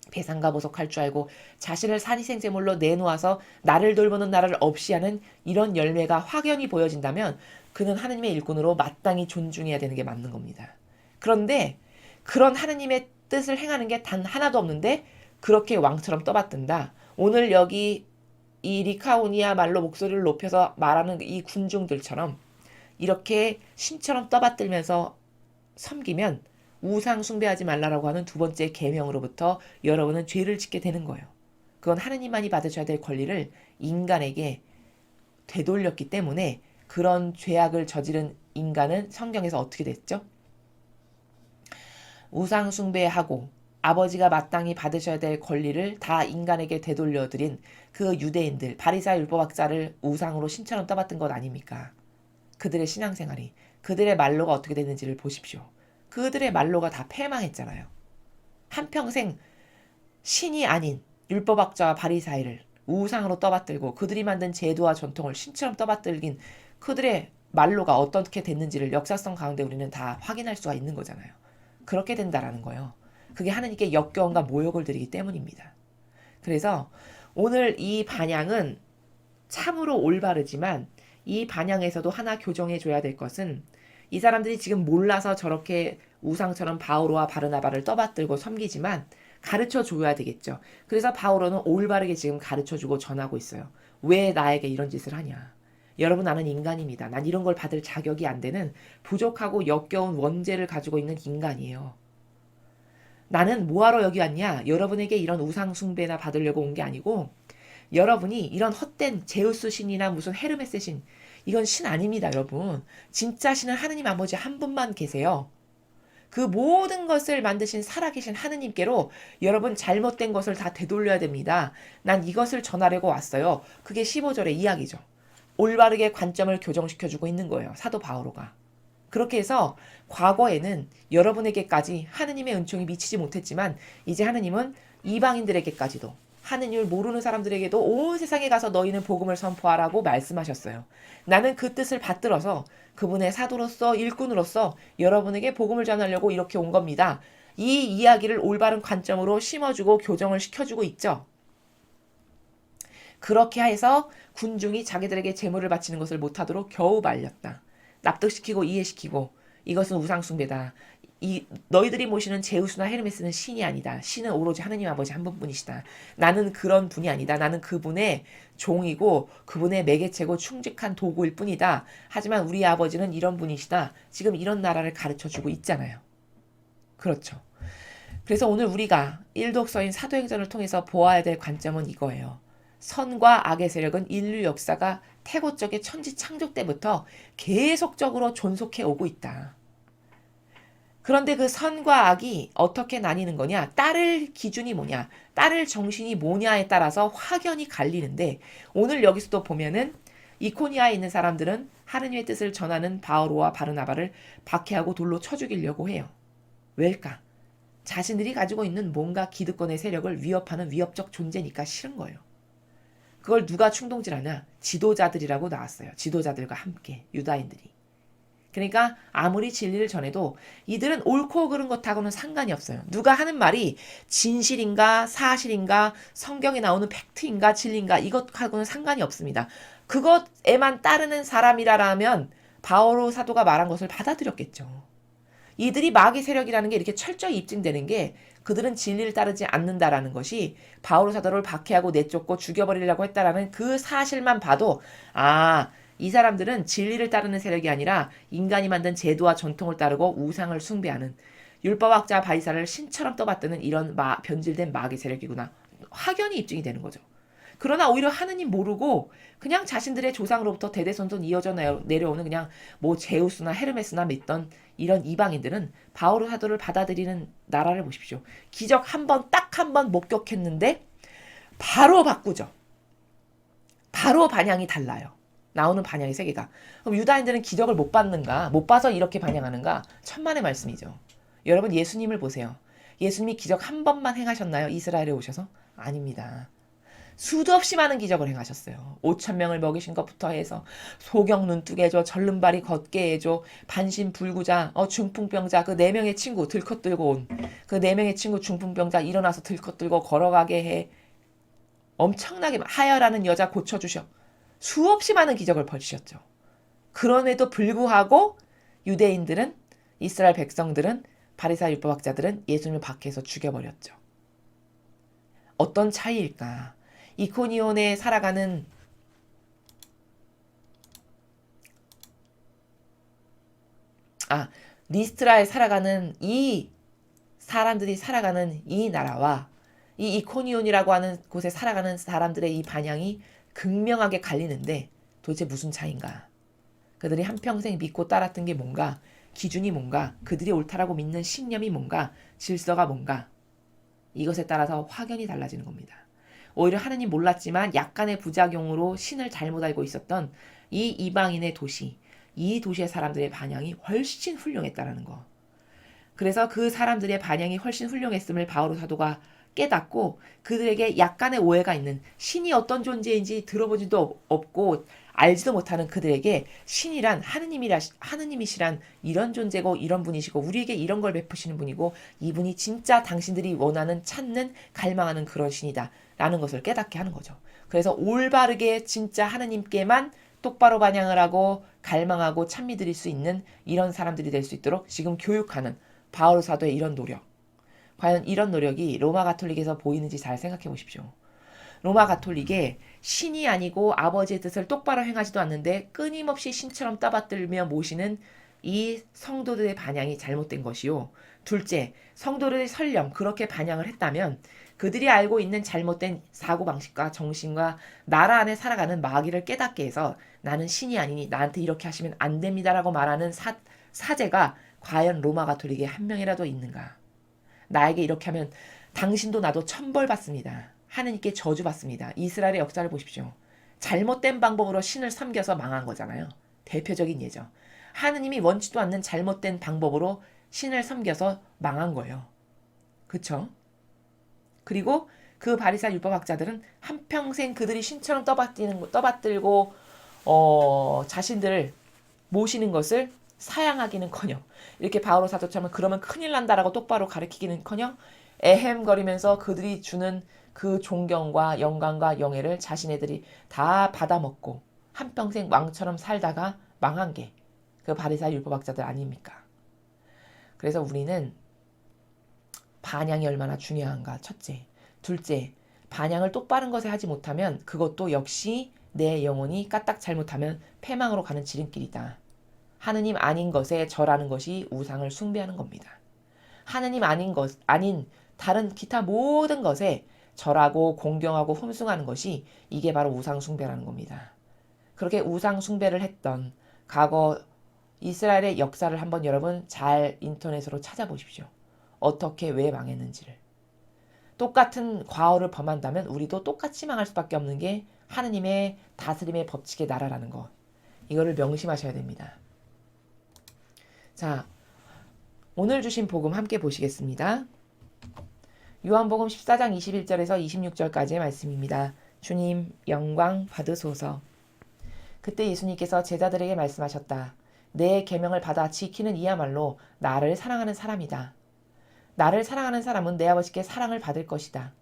배상과 보석할 줄 알고 자신을 산희생제물로 내놓아서 나를 돌보는 나를 없이 하는 이런 열매가 확연히 보여진다면 그는 하나님의 일꾼으로 마땅히 존중해야 되는 게 맞는 겁니다. 그런데 그런 하나님의 뜻을 행하는 게 단 하나도 없는데 그렇게 왕처럼 떠받든다. 오늘 여기 이 리카오니아말로 목소리를 높여서 말하는 이 군중들처럼 이렇게 신처럼 떠받들면서 섬기면 우상 숭배하지 말라라고 하는 두 번째 계명으로부터 여러분은 죄를 짓게 되는 거예요. 그건 하느님만이 받으셔야 될 권리를 인간에게 되돌렸기 때문에, 그런 죄악을 저지른 인간은 성경에서 어떻게 됐죠? 우상 숭배하고 아버지가 마땅히 받으셔야 될 권리를 다 인간에게 되돌려드린 그 유대인들, 바리사의 율법학자를 우상으로 신처럼 떠받든 것 아닙니까? 그들의 신앙생활이, 그들의 말로가 어떻게 됐는지를 보십시오. 그들의 말로가 다 패망했잖아요. 한평생 신이 아닌 율법학자와 바리사이를 우상으로 떠받들고 그들이 만든 제도와 전통을 신처럼 떠받들긴 그들의 말로가 어떻게 됐는지를 역사성 가운데 우리는 다 확인할 수가 있는 거잖아요. 그렇게 된다라는 거예요. 그게 하나님께 역겨움과 모욕을 드리기 때문입니다. 그래서 오늘 이 반향은 참으로 올바르지만, 이 반향에서도 하나 교정해줘야 될 것은, 이 사람들이 지금 몰라서 저렇게 우상처럼 바오로와 바르나바를 떠받들고 섬기지만 가르쳐줘야 되겠죠. 그래서 바오로는 올바르게 지금 가르쳐주고 전하고 있어요. 왜 나에게 이런 짓을 하냐. 여러분, 나는 인간입니다. 난 이런 걸 받을 자격이 안 되는 부족하고 역겨운 원죄를 가지고 있는 인간이에요. 나는 뭐하러 여기 왔냐? 여러분에게 이런 우상 숭배나 받으려고 온 게 아니고, 여러분이 이런 헛된 제우스 신이나 무슨 헤르메스 신, 이건 신 아닙니다, 여러분. 진짜 신은 하느님 아버지 한 분만 계세요. 그 모든 것을 만드신 살아계신 하느님께로 여러분 잘못된 것을 다 되돌려야 됩니다. 난 이것을 전하려고 왔어요. 그게 15절의 이야기죠. 올바르게 관점을 교정시켜주고 있는 거예요, 사도 바오로가. 그렇게 해서 과거에는 여러분에게까지 하느님의 은총이 미치지 못했지만, 이제 하느님은 이방인들에게까지도, 하느님을 모르는 사람들에게도 온 세상에 가서 너희는 복음을 선포하라고 말씀하셨어요. 나는 그 뜻을 받들어서 그분의 사도로서 일꾼으로서 여러분에게 복음을 전하려고 이렇게 온 겁니다. 이 이야기를 올바른 관점으로 심어주고 교정을 시켜주고 있죠. 그렇게 해서 군중이 자기들에게 제물을 바치는 것을 못하도록 겨우 말렸다. 납득시키고 이해시키고, 이것은 우상숭배다. 너희들이 모시는 제우스나 헤르메스는 신이 아니다. 신은 오로지 하느님 아버지 한 분뿐이시다. 나는 그런 분이 아니다. 나는 그분의 종이고 그분의 매개체고 충직한 도구일 뿐이다. 하지만 우리 아버지는 이런 분이시다. 지금 이런 나라를 가르쳐주고 있잖아요. 그렇죠. 그래서 오늘 우리가 일독서인 사도행전을 통해서 보아야 될 관점은 이거예요. 선과 악의 세력은 인류 역사가 태고적의 천지 창조 때부터 계속적으로 존속해 오고 있다. 그런데 그 선과 악이 어떻게 나뉘는 거냐? 따를 기준이 뭐냐? 따를 정신이 뭐냐에 따라서 확연히 갈리는데, 오늘 여기서도 보면은 이코니아에 있는 사람들은 하느님의 뜻을 전하는 바오로와 바르나바를 박해하고 돌로 쳐 죽이려고 해요. 왜일까? 자신들이 가지고 있는 뭔가 기득권의 세력을 위협하는 위협적 존재니까 싫은 거예요. 그걸 누가 충동질하냐? 지도자들이라고 나왔어요. 지도자들과 함께 유다인들이. 그러니까 아무리 진리를 전해도 이들은 옳고 그른 것하고는 상관이 없어요. 누가 하는 말이 진실인가 사실인가 성경에 나오는 팩트인가 진리인가 이것하고는 상관이 없습니다. 그것에만 따르는 사람이라면 바오로 사도가 말한 것을 받아들였겠죠. 이들이 마귀 세력이라는 게 이렇게 철저히 입증되는 게 그들은 진리를 따르지 않는다라는 것이 바오로 사도를 박해하고 내쫓고 죽여버리려고 했다라는 그 사실만 봐도 이 사람들은 진리를 따르는 세력이 아니라 인간이 만든 제도와 전통을 따르고 우상을 숭배하는 율법학자 바리사를 신처럼 떠받드는 이런 변질된 마귀 세력이구나. 확연히 입증이 되는 거죠. 그러나 오히려 하느님 모르고 그냥 자신들의 조상으로부터 대대손손 이어져 내려오는 그냥 뭐 제우스나 헤르메스나 믿던 이런 이방인들은 바오로 사도를 받아들이는 나라를 보십시오. 기적 딱 한 번 목격했는데 바로 바꾸죠. 바로 반향이 달라요. 나오는 반향의 세계가. 그럼 유다인들은 기적을 못 받는가? 못 봐서 이렇게 반향하는가? 천만의 말씀이죠. 여러분 예수님을 보세요. 예수님이 기적 한 번만 행하셨나요? 이스라엘에 오셔서? 아닙니다. 수도 없이 많은 기적을 행하셨어요. 5,000명을 먹이신 것부터 해서 소경 눈뜨게 해줘, 절름발이 걷게 해줘, 반신불구자, 중풍병자 그 4명의 친구 들컷들고 온 그 4명의 친구 중풍병자 일어나서 들컷들고 걸어가게 해. 엄청나게 하여라는 여자 고쳐주셔. 수없이 많은 기적을 벌이셨죠. 그럼에도 불구하고 유대인들은 이스라엘 백성들은 바리사 율법학자들은 예수님을 박해해서 죽여버렸죠. 어떤 차이일까? 이코니온에 살아가는 리스트라에 살아가는 이 사람들이 살아가는 이 나라와 이 이코니온이라고 하는 곳에 살아가는 사람들의 이 반향이 극명하게 갈리는데 도대체 무슨 차이인가? 그들이 한평생 믿고 따랐던 게 뭔가? 기준이 뭔가? 그들이 옳다라고 믿는 신념이 뭔가? 질서가 뭔가? 이것에 따라서 확연히 달라지는 겁니다. 오히려 하느님 몰랐지만 약간의 부작용으로 신을 잘못 알고 있었던 이 이방인의 도시, 이 도시의 사람들의 반향이 훨씬 훌륭했다라는 거. 그래서 그 사람들의 반향이 훨씬 훌륭했음을 바오로 사도가 깨닫고 그들에게 약간의 오해가 있는 신이 어떤 존재인지 들어보지도 없고 알지도 못하는 그들에게 신이란 하느님이시란 이런 존재고 이런 분이시고 우리에게 이런 걸 베푸시는 분이고 이분이 진짜 당신들이 원하는 찾는 갈망하는 그런 신이다 라는 것을 깨닫게 하는 거죠. 그래서 올바르게 진짜 하느님께만 똑바로 반향을 하고 갈망하고 찬미 드릴 수 있는 이런 사람들이 될 수 있도록 지금 교육하는 바오로 사도의 이런 노력. 과연 이런 노력이 로마 가톨릭에서 보이는지 잘 생각해 보십시오. 로마 가톨릭에 신이 아니고 아버지의 뜻을 똑바로 행하지도 않는데 끊임없이 신처럼 떠받들며 모시는 이 성도들의 반향이 잘못된 것이요. 둘째, 성도들이 설령 그렇게 반향을 했다면 그들이 알고 있는 잘못된 사고방식과 정신과 나라 안에 살아가는 마귀를 깨닫게 해서 나는 신이 아니니 나한테 이렇게 하시면 안 됩니다라고 말하는 사제가 과연 로마 가톨릭에 한 명이라도 있는가? 나에게 이렇게 하면 당신도 나도 천벌받습니다. 하느님께 저주받습니다. 이스라엘의 역사를 보십시오. 잘못된 방법으로 신을 섬겨서 망한 거잖아요. 대표적인 예죠. 하느님이 원치도 않는 잘못된 방법으로 신을 섬겨서 망한 거예요. 그쵸? 그리고 그 바리사 율법학자들은 한평생 그들이 신처럼 떠받들고 자신들을 모시는 것을 사양하기는커녕 이렇게 바오로 사도처럼 그러면 큰일 난다라고 똑바로 가르치기는커녕 애헴거리면서 그들이 주는 그 존경과 영광과 영예를 자신애들이 다 받아먹고 한평생 왕처럼 살다가 망한 게 그 바리사 율법학자들 아닙니까? 그래서 우리는 반향이 얼마나 중요한가 첫째. 둘째, 반향을 똑바른 것에 하지 못하면 그것도 역시 내 영혼이 까딱 잘못하면 패망으로 가는 지름길이다. 하느님 아닌 것에 절하는 것이 우상을 숭배하는 겁니다. 하느님 아닌 다른 기타 모든 것에 절하고 공경하고 흠숭하는 것이 이게 바로 우상 숭배라는 겁니다. 그렇게 우상 숭배를 했던 과거 이스라엘의 역사를 한번 여러분 잘 인터넷으로 찾아보십시오. 어떻게 왜 망했는지를. 똑같은 과오를 범한다면 우리도 똑같이 망할 수밖에 없는 게 하느님의 다스림의 법칙의 나라라는 것. 이거를 명심하셔야 됩니다. 자, 오늘 주신 복음 함께 보시겠습니다. 요한복음 14장 21절에서 26절까지의 말씀입니다. 주님 영광 받으소서. 그때 예수님께서 제자들에게 말씀하셨다. 내 계명을 받아 지키는 이야말로 나를 사랑하는 사람이다. 나를 사랑하는 사람은 내 아버지께 사랑을 받을 것이다.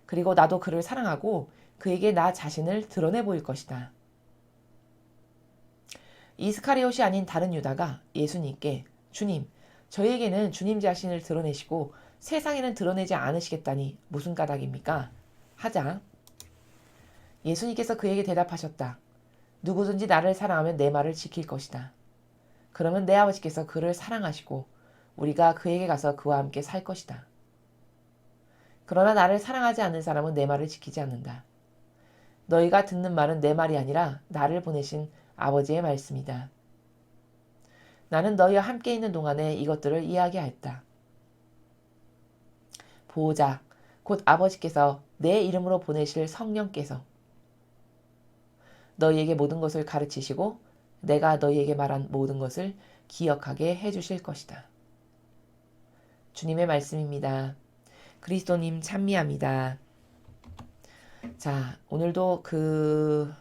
그리고 나도 그를 사랑하고 그에게 나 자신을 드러내 보일 것이다. 이스카리옷이 아닌 다른 유다가 예수님께 주님, 저희에게는 주님 자신을 드러내시고 세상에는 드러내지 않으시겠다니 무슨 까닭입니까? 하자 예수님께서 그에게 대답하셨다. 누구든지 나를 사랑하면 내 말을 지킬 것이다. 그러면 내 아버지께서 그를 사랑하시고 우리가 그에게 가서 그와 함께 살 것이다. 그러나 나를 사랑하지 않는 사람은 내 말을 지키지 않는다. 너희가 듣는 말은 내 말이 아니라 나를 보내신 아버지의 말씀이다. 나는 너희와 함께 있는 동안에 이것들을 이야기하였다. 보호자, 곧 아버지께서 내 이름으로 보내실 성령께서 너희에게 모든 것을 가르치시고 내가 너희에게 말한 모든 것을 기억하게 해주실 것이다. 주님의 말씀입니다. 그리스도님 찬미합니다. 자, 오늘도 그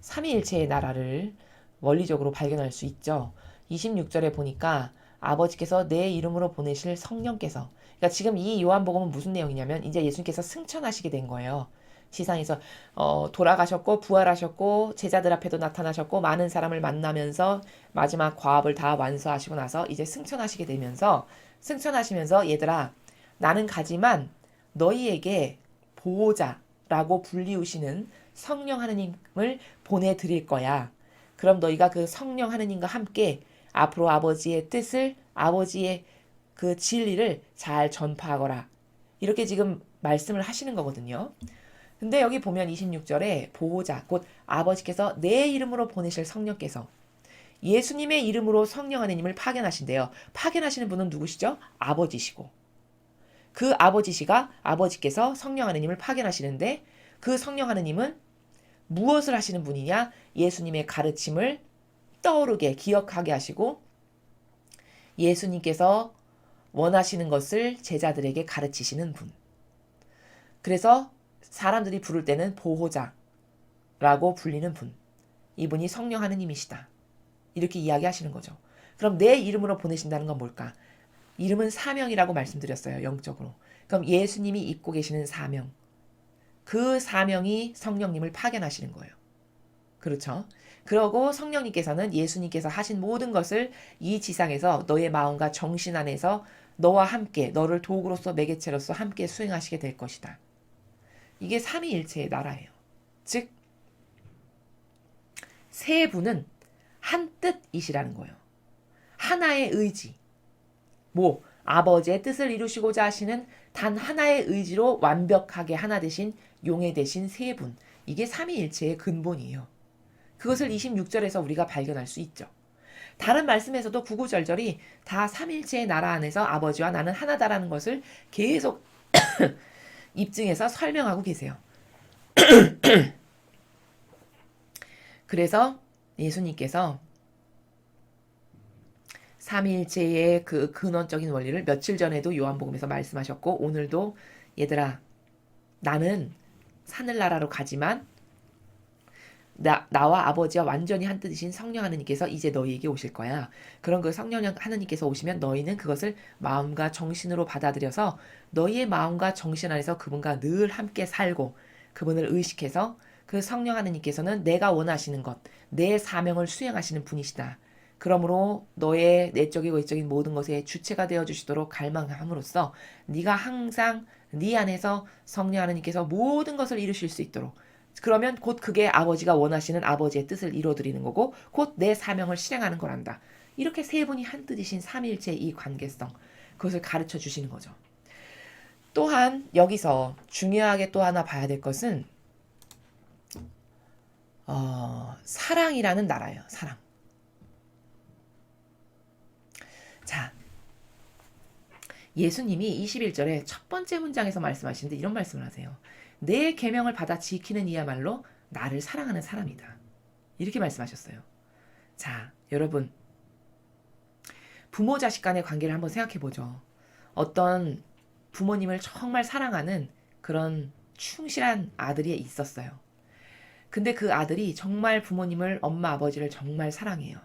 삼위일체의 나라를 원리적으로 발견할 수 있죠. 26절에 보니까 아버지께서 내 이름으로 보내실 성령께서, 그러니까 지금 이 요한복음은 무슨 내용이냐면 이제 예수님께서 승천하시게 된 거예요. 지상에서 돌아가셨고 부활하셨고 제자들 앞에도 나타나셨고 많은 사람을 만나면서 마지막 과업을 다 완수하시고 나서 이제 승천하시게 되면서 승천하시면서 얘들아 나는 가지만 너희에게 보호자라고 불리우시는 성령 하느님을 보내드릴 거야. 그럼 너희가 그 성령 하느님과 함께 앞으로 아버지의 뜻을 아버지의 그 진리를 잘 전파하거라. 이렇게 지금 말씀을 하시는 거거든요. 근데 여기 보면 26절에 보호자, 곧 아버지께서 내 이름으로 보내실 성령께서 예수님의 이름으로 성령 하느님을 파견하신대요. 파견하시는 분은 누구시죠? 아버지시고. 그 아버지께서 성령 하느님을 파견하시는데 그 성령 하느님은 무엇을 하시는 분이냐? 예수님의 가르침을 떠오르게 기억하게 하시고 예수님께서 원하시는 것을 제자들에게 가르치시는 분. 그래서 사람들이 부를 때는 보호자라고 불리는 분. 이분이 성령 하느님이시다. 이렇게 이야기하시는 거죠. 그럼 내 이름으로 보내신다는 건 뭘까? 이름은 사명이라고 말씀드렸어요. 영적으로. 그럼 예수님이 입고 계시는 사명. 그 사명이 성령님을 파견하시는 거예요. 그렇죠? 그러고 성령님께서는 예수님께서 하신 모든 것을 이 지상에서 너의 마음과 정신 안에서 너와 함께 너를 도구로서 매개체로서 함께 수행하시게 될 것이다. 이게 삼위일체의 나라예요. 즉 세 분은 한 뜻이시라는 거예요. 하나의 의지. 아버지의 뜻을 이루시고자 하시는 단 하나의 의지로 완벽하게 하나 되신 용해 되신 세 분. 이게 삼위일체의 근본이에요. 그것을 26절에서 우리가 발견할 수 있죠. 다른 말씀에서도 구구절절이 다 삼위일체의 나라 안에서 아버지와 나는 하나다라는 것을 계속 입증해서 설명하고 계세요. 그래서 예수님께서 삼위일체의 그 근원적인 원리를 며칠 전에도 요한복음에서 말씀하셨고 오늘도 얘들아 나는 하늘나라로 가지만 나와 아버지와 완전히 한 뜻이신 성령 하느님께서 이제 너희에게 오실 거야. 그런 그 성령 하느님께서 오시면 너희는 그것을 마음과 정신으로 받아들여서 너희의 마음과 정신 안에서 그분과 늘 함께 살고 그분을 의식해서 그 성령 하느님께서는 내가 원하시는 것, 내 사명을 수행하시는 분이시다. 그러므로 너의 내적이고 외적인 모든 것의 주체가 되어주시도록 갈망함으로써 네가 항상 네 안에서 성령 하느님께서 모든 것을 이루실 수 있도록 그러면 곧 그게 아버지가 원하시는 아버지의 뜻을 이루어드리는 거고 곧 내 사명을 실행하는 거란다. 이렇게 세 분이 한 뜻이신 삼일체의 이 관계성 그것을 가르쳐 주시는 거죠. 또한 여기서 중요하게 또 하나 봐야 될 것은 사랑이라는 나라예요. 사랑. 자, 예수님이 21절에 첫 번째 문장에서 말씀하시는데 이런 말씀을 하세요. 내 계명을 받아 지키는 이야말로 나를 사랑하는 사람이다. 이렇게 말씀하셨어요. 자, 여러분 부모 자식 간의 관계를 한번 생각해 보죠. 어떤 부모님을 정말 사랑하는 그런 충실한 아들이 있었어요. 근데 그 아들이 정말 부모님을 엄마 아버지를 정말 사랑해요.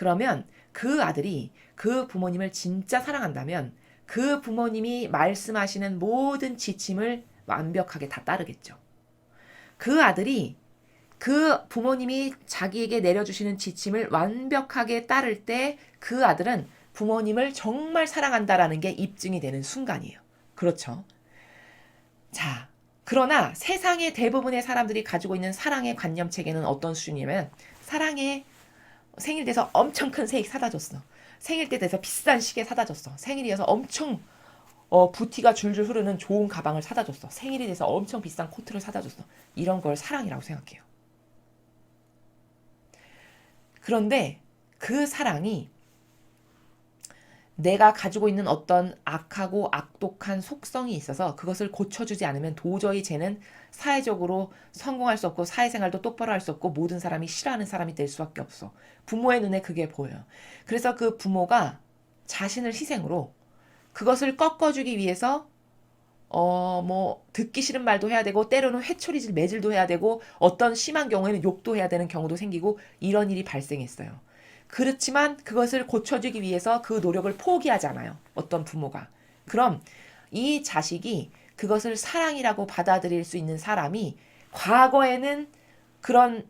그러면 그 아들이 그 부모님을 진짜 사랑한다면 그 부모님이 말씀하시는 모든 지침을 완벽하게 다 따르겠죠. 그 아들이 그 부모님이 자기에게 내려주시는 지침을 완벽하게 따를 때 그 아들은 부모님을 정말 사랑한다라는 게 입증이 되는 순간이에요. 그렇죠. 자, 그러나 세상의 대부분의 사람들이 가지고 있는 사랑의 관념 체계는 어떤 수준이냐면 사랑에 생일 돼서 엄청 큰 케이크 사다 줬어. 생일 때 돼서 비싼 시계 사다 줬어. 생일이어서 엄청 부티가 줄줄 흐르는 좋은 가방을 사다 줬어. 생일이 돼서 엄청 비싼 코트를 사다 줬어. 이런 걸 사랑이라고 생각해요. 그런데 그 사랑이 내가 가지고 있는 어떤 악하고 악독한 속성이 있어서 그것을 고쳐주지 않으면 도저히 쟤는 사회적으로 성공할 수 없고 사회생활도 똑바로 할 수 없고 모든 사람이 싫어하는 사람이 될 수밖에 없어. 부모의 눈에 그게 보여요. 그래서 그 부모가 자신을 희생으로 그것을 꺾어주기 위해서 듣기 싫은 말도 해야 되고 때로는 회초리질 매질도 해야 되고 어떤 심한 경우에는 욕도 해야 되는 경우도 생기고 이런 일이 발생했어요. 그렇지만 그것을 고쳐주기 위해서 그 노력을 포기하잖아요. 어떤 부모가. 그럼 이 자식이 그것을 사랑이라고 받아들일 수 있는 사람이 과거에는 그런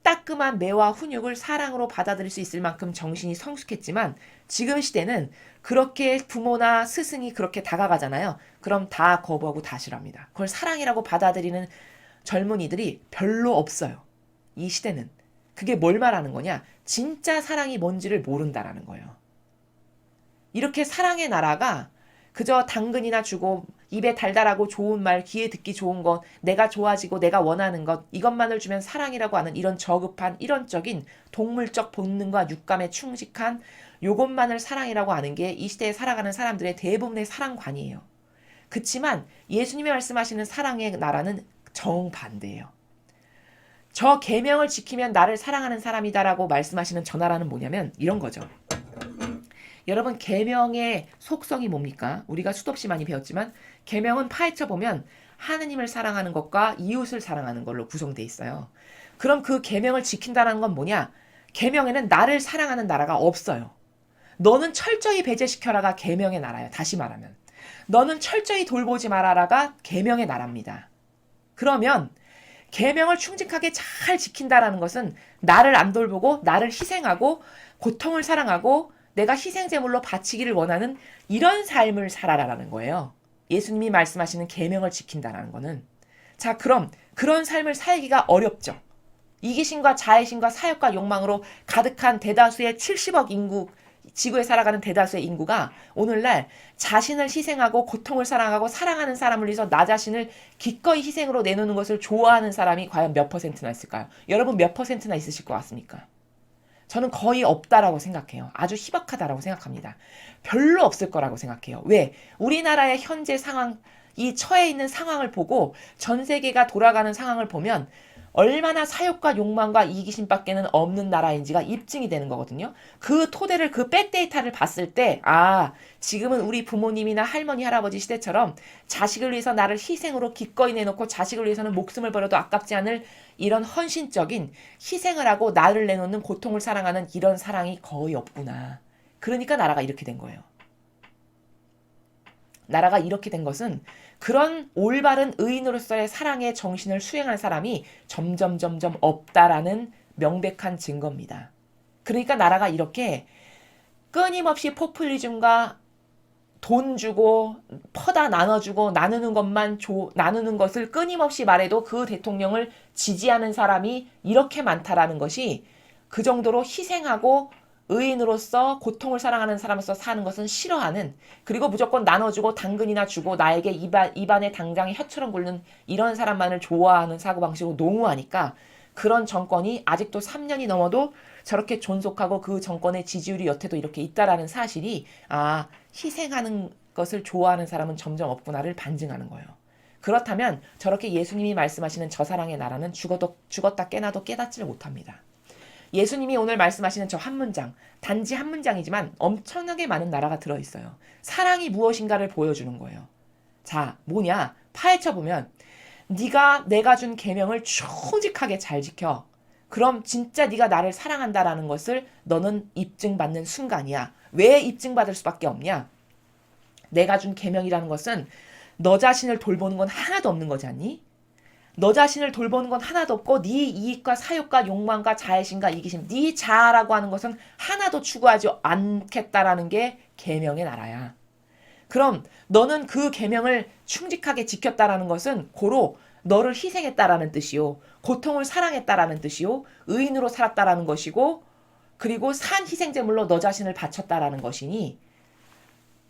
따끔한 매와 훈육을 사랑으로 받아들일 수 있을 만큼 정신이 성숙했지만 지금 시대는 그렇게 부모나 스승이 그렇게 다가가잖아요. 그럼 다 거부하고 다 싫어합니다. 그걸 사랑이라고 받아들이는 젊은이들이 별로 없어요. 이 시대는. 그게 뭘 말하는 거냐? 진짜 사랑이 뭔지를 모른다라는 거예요. 이렇게 사랑의 나라가 그저 당근이나 주고 입에 달달하고 좋은 말, 귀에 듣기 좋은 것, 내가 좋아지고 내가 원하는 것, 이것만을 주면 사랑이라고 하는 이런 저급한 이런적인 동물적 본능과 육감에 충직한 요것만을 사랑이라고 하는 게 이 시대에 살아가는 사람들의 대부분의 사랑관이에요. 그치만 예수님이 말씀하시는 사랑의 나라는 정반대예요. 저 계명을 지키면 나를 사랑하는 사람이다라고 말씀하시는 저 나라는 뭐냐면 이런 거죠. 여러분 계명의 속성이 뭡니까? 우리가 수도 없이 많이 배웠지만 계명은 파헤쳐 보면 하느님을 사랑하는 것과 이웃을 사랑하는 걸로 구성되어 있어요. 그럼 그 계명을 지킨다는 건 뭐냐? 계명에는 나를 사랑하는 나라가 없어요. 너는 철저히 배제시켜라가 계명의 나라예요. 다시 말하면 너는 철저히 돌보지 말아라가 계명의 나라입니다. 그러면 계명을 충직하게 잘 지킨다라는 것은 나를 안 돌보고 나를 희생하고 고통을 사랑하고 내가 희생제물로 바치기를 원하는 이런 삶을 살아라라는 거예요. 예수님이 말씀하시는 계명을 지킨다라는 거는. 자, 그럼 그런 삶을 살기가 어렵죠. 이기심과 자애심과 사욕과 욕망으로 가득한 대다수의 70억 인구, 지구에 살아가는 대다수의 인구가 오늘날 자신을 희생하고 고통을 사랑하고 사랑하는 사람을 위해서 나 자신을 기꺼이 희생으로 내놓는 것을 좋아하는 사람이 과연 몇 퍼센트나 있을까요? 여러분 몇 퍼센트나 있으실 것 같습니까? 저는 거의 없다라고 생각해요. 아주 희박하다라고 생각합니다. 별로 없을 거라고 생각해요. 왜? 우리나라의 현재 상황, 이 처해 있는 상황을 보고 전 세계가 돌아가는 상황을 보면 얼마나 사욕과 욕망과 이기심밖에는 없는 나라인지가 입증이 되는 거거든요. 그 토대를 그 백데이터를 봤을 때 지금은 우리 부모님이나 할머니 할아버지 시대처럼 자식을 위해서 나를 희생으로 기꺼이 내놓고 자식을 위해서는 목숨을 버려도 아깝지 않을 이런 헌신적인 희생을 하고 나를 내놓는 고통을 사랑하는 이런 사랑이 거의 없구나. 그러니까 나라가 이렇게 된 거예요. 나라가 이렇게 된 것은 그런 올바른 의인으로서의 사랑의 정신을 수행할 사람이 점점 없다라는 명백한 증거입니다. 그러니까 나라가 이렇게 끊임없이 포퓰리즘과 돈 주고 퍼다 나눠주고 나누는 것을 끊임없이 말해도 그 대통령을 지지하는 사람이 이렇게 많다라는 것이 그 정도로 희생하고 의인으로서 고통을 사랑하는 사람으로서 사는 것은 싫어하는, 그리고 무조건 나눠주고 당근이나 주고 나에게 입안에 당장에 혀처럼 굴는 이런 사람만을 좋아하는 사고방식으로 농후하니까 그런 정권이 아직도 3년이 넘어도 저렇게 존속하고 그 정권의 지지율이 여태도 이렇게 있다라는 사실이 희생하는 것을 좋아하는 사람은 점점 없구나를 반증하는 거예요. 그렇다면 저렇게 예수님이 말씀하시는 저 사랑의 나라는 죽었다 깨나도 깨닫지를 못합니다. 예수님이 오늘 말씀하시는 저 한 문장, 단지 한 문장이지만 엄청나게 많은 나라가 들어있어요. 사랑이 무엇인가를 보여주는 거예요. 자, 뭐냐? 파헤쳐보면 네가 내가 준 계명을 충직하게 잘 지켜. 그럼 진짜 네가 나를 사랑한다라는 것을 너는 입증받는 순간이야. 왜 입증받을 수밖에 없냐? 내가 준 계명이라는 것은 너 자신을 돌보는 건 하나도 없는 거지 않니? 너 자신을 돌보는 건 하나도 없고 네 이익과 사욕과 욕망과 자애심과 이기심, 네 자아라고 하는 것은 하나도 추구하지 않겠다라는 게 계명의 나라야. 그럼 너는 그 계명을 충직하게 지켰다라는 것은 고로 너를 희생했다라는 뜻이요. 고통을 사랑했다라는 뜻이요. 의인으로 살았다라는 것이고 그리고 산 희생제물로 너 자신을 바쳤다라는 것이니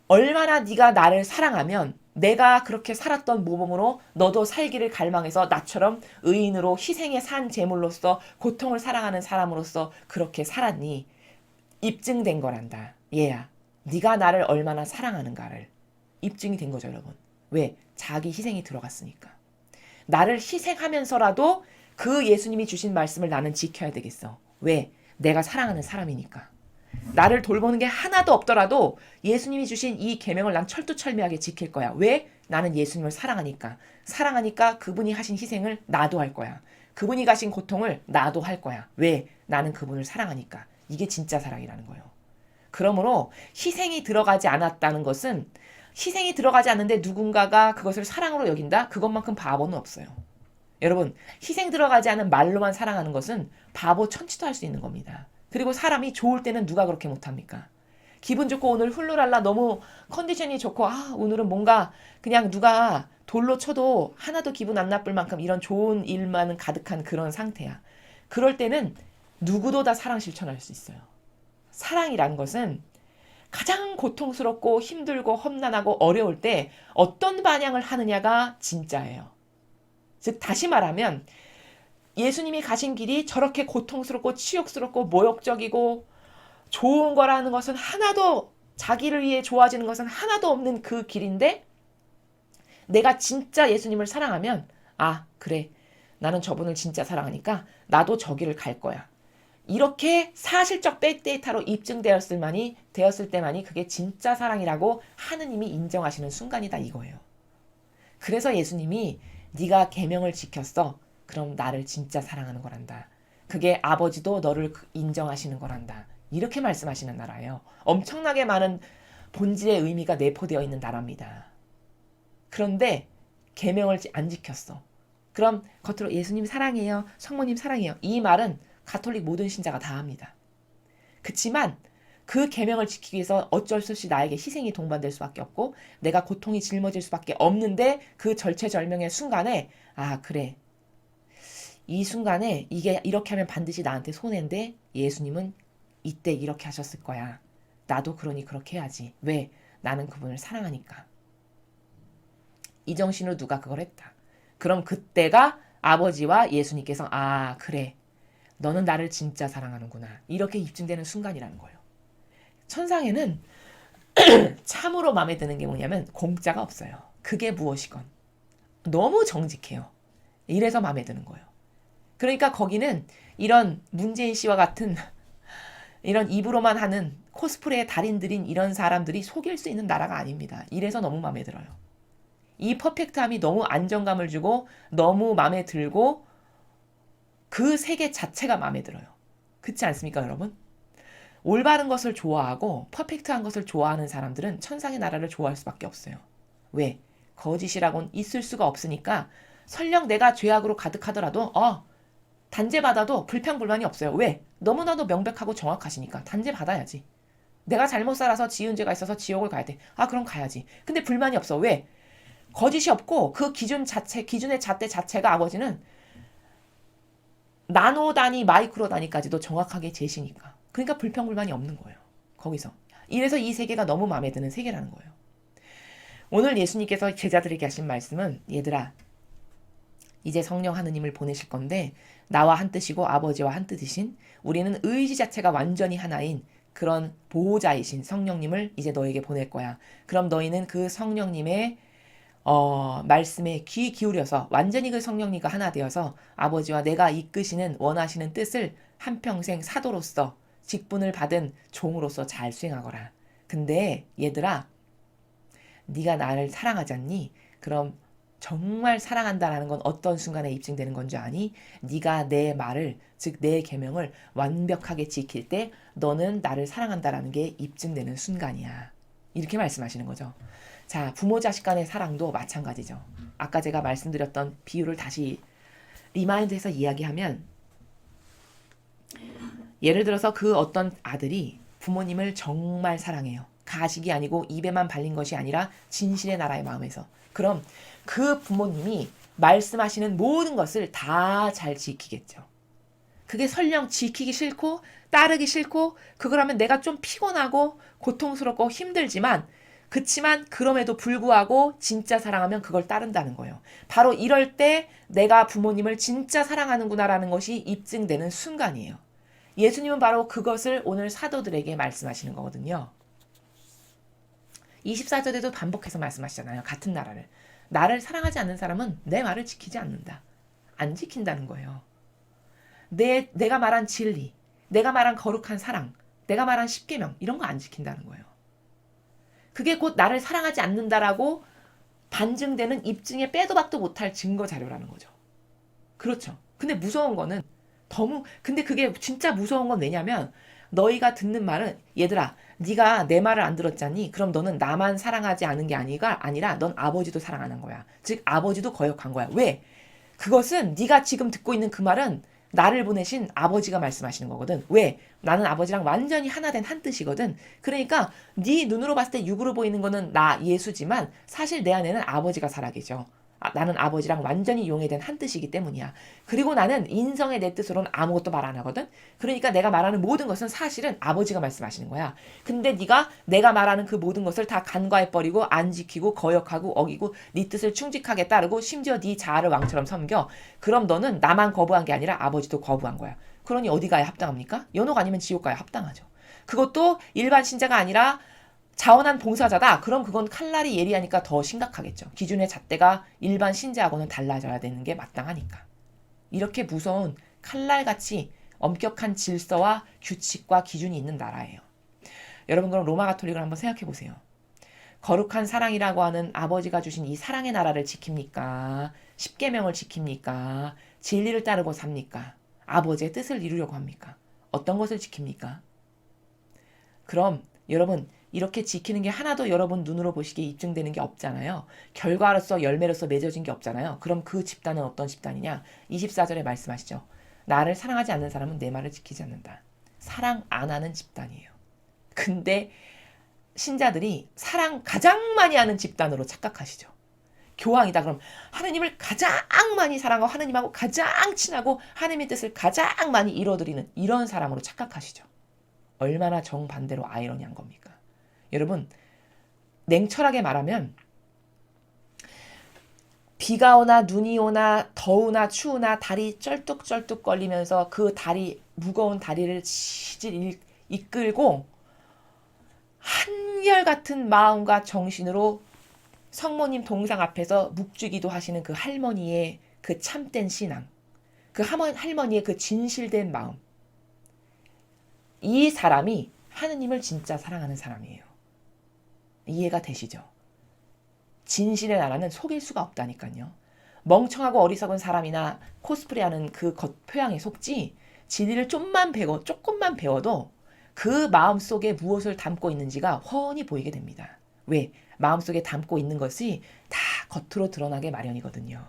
얼마나 네가 나를 사랑하면 내가 그렇게 살았던 모범으로 너도 살기를 갈망해서 나처럼 의인으로 희생의 산 제물로서 고통을 사랑하는 사람으로서 그렇게 살았니? 입증된 거란다. 얘야. 네가 나를 얼마나 사랑하는가를 입증이 된 거죠, 여러분. 왜? 자기 희생이 들어갔으니까. 나를 희생하면서라도 그 예수님이 주신 말씀을 나는 지켜야 되겠어. 왜? 내가 사랑하는 사람이니까. 나를 돌보는 게 하나도 없더라도 예수님이 주신 이 계명을 난 철두철미하게 지킬 거야. 왜? 나는 예수님을 사랑하니까. 사랑하니까 그분이 하신 희생을 나도 할 거야. 그분이 가신 고통을 나도 할 거야. 왜? 나는 그분을 사랑하니까. 이게 진짜 사랑이라는 거예요. 그러므로 희생이 들어가지 않았다는 것은 희생이 들어가지 않는데 누군가가 그것을 사랑으로 여긴다? 그것만큼 바보는 없어요. 여러분, 희생 들어가지 않은 말로만 사랑하는 것은 바보 천치도 할 수 있는 겁니다. 그리고 사람이 좋을 때는 누가 그렇게 못합니까? 기분 좋고 오늘 훌루랄라 너무 컨디션이 좋고 오늘은 뭔가 그냥 누가 돌로 쳐도 하나도 기분 안 나쁠 만큼 이런 좋은 일만 가득한 그런 상태야. 그럴 때는 누구도 다 사랑 실천할 수 있어요. 사랑이란 것은 가장 고통스럽고 힘들고 험난하고 어려울 때 어떤 반향을 하느냐가 진짜예요. 즉 다시 말하면 예수님이 가신 길이 저렇게 고통스럽고 치욕스럽고 모욕적이고 좋은 거라는 것은 하나도 자기를 위해 좋아지는 것은 하나도 없는 그 길인데 내가 진짜 예수님을 사랑하면 그래 나는 저분을 진짜 사랑하니까 나도 저 길을 갈 거야. 이렇게 사실적 백데이터로 되었을 때만이 그게 진짜 사랑이라고 하느님이 인정하시는 순간이다 이거예요. 그래서 예수님이 네가 계명을 지켰어. 그럼 나를 진짜 사랑하는 거란다. 그게 아버지도 너를 인정하시는 거란다. 이렇게 말씀하시는 나라예요. 엄청나게 많은 본질의 의미가 내포되어 있는 나라입니다. 그런데 계명을 안 지켰어. 그럼 겉으로 예수님 사랑해요. 성모님 사랑해요. 이 말은 가톨릭 모든 신자가 다 합니다. 그치만 그 계명을 지키기 위해서 어쩔 수 없이 나에게 희생이 동반될 수밖에 없고 내가 고통이 짊어질 수밖에 없는데 그 절체절명의 순간에 그래. 이 순간에 이게 이렇게 하면 반드시 나한테 손해인데 예수님은 이때 이렇게 하셨을 거야. 나도 그러니 그렇게 해야지. 왜? 나는 그분을 사랑하니까. 이 정신으로 누가 그걸 했다. 그럼 그때가 아버지와 예수님께서 그래. 너는 나를 진짜 사랑하는구나. 이렇게 입증되는 순간이라는 거예요. 천상에는 참으로 마음에 드는 게 뭐냐면 공짜가 없어요. 그게 무엇이건. 너무 정직해요. 이래서 마음에 드는 거예요. 그러니까 거기는 이런 문재인 씨와 같은 이런 입으로만 하는 코스프레의 달인들인 이런 사람들이 속일 수 있는 나라가 아닙니다. 이래서 너무 마음에 들어요. 이 퍼펙트함이 너무 안정감을 주고 너무 마음에 들고 그 세계 자체가 마음에 들어요. 그렇지 않습니까, 여러분? 올바른 것을 좋아하고 퍼펙트한 것을 좋아하는 사람들은 천상의 나라를 좋아할 수밖에 없어요. 왜? 거짓이라고는 있을 수가 없으니까 설령 내가 죄악으로 가득하더라도 단죄받아도 불평불만이 없어요. 왜? 너무나도 명백하고 정확하시니까 단죄받아야지. 내가 잘못 살아서 지은 죄가 있어서 지옥을 가야 돼. 그럼 가야지. 근데 불만이 없어. 왜? 거짓이 없고 그 기준의 잣대 자체가 아버지는 나노 단위, 마이크로 단위까지도 정확하게 재시니까. 그러니까 불평불만이 없는 거예요. 거기서. 이래서 이 세계가 너무 마음에 드는 세계라는 거예요. 오늘 예수님께서 제자들에게 하신 말씀은 얘들아 이제 성령 하느님을 보내실 건데 나와 한 뜻이고 아버지와 한 뜻이신 우리는 의지 자체가 완전히 하나인 그런 보호자이신 성령님을 이제 너에게 보낼 거야. 그럼 너희는 그 성령님의 말씀에 귀 기울여서 완전히 그 성령님과 하나 되어서 아버지와 내가 이끄시는 원하시는 뜻을 한평생 사도로서 직분을 받은 종으로서 잘 수행하거라. 근데 얘들아 네가 나를 사랑하지 않니? 그럼 정말 사랑한다라는 건 어떤 순간에 입증되는 건 줄 아니? 네가 내 말을, 즉 내 계명을 완벽하게 지킬 때 너는 나를 사랑한다라는 게 입증되는 순간이야. 이렇게 말씀하시는 거죠. 자, 부모 자식 간의 사랑도 마찬가지죠. 아까 제가 말씀드렸던 비유를 다시 리마인드해서 이야기하면, 예를 들어서 그 어떤 아들이 부모님을 정말 사랑해요. 가식이 아니고 입에만 발린 것이 아니라 진실의 나라의 마음에서. 그럼 그 부모님이 말씀하시는 모든 것을 다 잘 지키겠죠. 그게 설령 지키기 싫고 따르기 싫고 그걸 하면 내가 좀 피곤하고 고통스럽고 힘들지만, 그치만 그럼에도 불구하고 진짜 사랑하면 그걸 따른다는 거예요. 바로 이럴 때 내가 부모님을 진짜 사랑하는구나라는 것이 입증되는 순간이에요. 예수님은 바로 그것을 오늘 사도들에게 말씀하시는 거거든요. 24절에도 반복해서 말씀하시잖아요. 같은 나를 사랑하지 않는 사람은 내 말을 지키지 않는다. 안 지킨다는 거예요. 내가 말한 진리, 내가 말한 거룩한 사랑, 내가 말한 십계명, 이런 거 안 지킨다는 거예요. 그게 곧 나를 사랑하지 않는다라고 반증되는 입증에 빼도 박도 못할 증거 자료라는 거죠. 그렇죠. 근데 무서운 거는 근데 그게 진짜 무서운 건 왜냐면, 너희가 듣는 말은, 얘들아, 네가 내 말을 안 들었잖니? 그럼 너는 나만 사랑하지 않은 게 아니라 넌 아버지도 사랑하는 거야. 즉 아버지도 거역한 거야. 왜? 그것은 네가 지금 듣고 있는 그 말은 나를 보내신 아버지가 말씀하시는 거거든. 왜? 나는 아버지랑 완전히 하나 된 한 뜻이거든. 그러니까 네 눈으로 봤을 때 육으로 보이는 거는 나 예수지만 사실 내 안에는 아버지가 살아계셔. 나는 아버지랑 완전히 용해된 한 뜻이기 때문이야. 그리고 나는 인성의 내 뜻으로는 아무것도 말 안 하거든. 그러니까 내가 말하는 모든 것은 사실은 아버지가 말씀하시는 거야. 근데 네가 내가 말하는 그 모든 것을 다 간과해버리고 안 지키고 거역하고 어기고 네 뜻을 충직하게 따르고 심지어 네 자아를 왕처럼 섬겨. 그럼 너는 나만 거부한 게 아니라 아버지도 거부한 거야. 그러니 어디 가야 합당합니까? 연옥 아니면 지옥 가야 합당하죠. 그것도 일반 신자가 아니라 자원한 봉사자다. 그럼 그건 칼날이 예리하니까 더 심각하겠죠. 기준의 잣대가 일반 신자하고는 달라져야 되는 게 마땅하니까. 이렇게 무서운 칼날같이 엄격한 질서와 규칙과 기준이 있는 나라예요. 여러분, 그럼 로마 가톨릭을 한번 생각해 보세요. 거룩한 사랑이라고 하는 아버지가 주신 이 사랑의 나라를 지킵니까? 십계명을 지킵니까? 진리를 따르고 삽니까? 아버지의 뜻을 이루려고 합니까? 어떤 것을 지킵니까? 그럼 여러분, 이렇게 지키는 게 하나도 여러분 눈으로 보시기에 입증되는 게 없잖아요. 결과로서 열매로서 맺어진 게 없잖아요. 그럼 그 집단은 어떤 집단이냐? 24절에 말씀하시죠. 나를 사랑하지 않는 사람은 내 말을 지키지 않는다. 사랑 안 하는 집단이에요. 근데 신자들이 사랑 가장 많이 하는 집단으로 착각하시죠. 교황이다. 그럼 하느님을 가장 많이 사랑하고 하느님하고 가장 친하고 하느님의 뜻을 가장 많이 이뤄드리는 이런 사람으로 착각하시죠. 얼마나 정반대로 아이러니한 겁니까? 여러분, 냉철하게 말하면 비가 오나 눈이 오나 더우나 추우나 다리 쩔뚝쩔뚝 걸리면서 그 무거운 다리를 질질 이끌고 한결같은 마음과 정신으로 성모님 동상 앞에서 묵주기도 하시는 그 할머니의 그 참된 신앙, 그 할머니의 그 진실된 마음, 이 사람이 하느님을 진짜 사랑하는 사람이에요. 이해가 되시죠? 진실의 나라는 속일 수가 없다니까요. 멍청하고 어리석은 사람이나 코스프레하는 그 겉표양에 속지, 진리를 조금만 배워도 그 마음속에 무엇을 담고 있는지가 훤히 보이게 됩니다. 왜? 마음속에 담고 있는 것이 다 겉으로 드러나게 마련이거든요.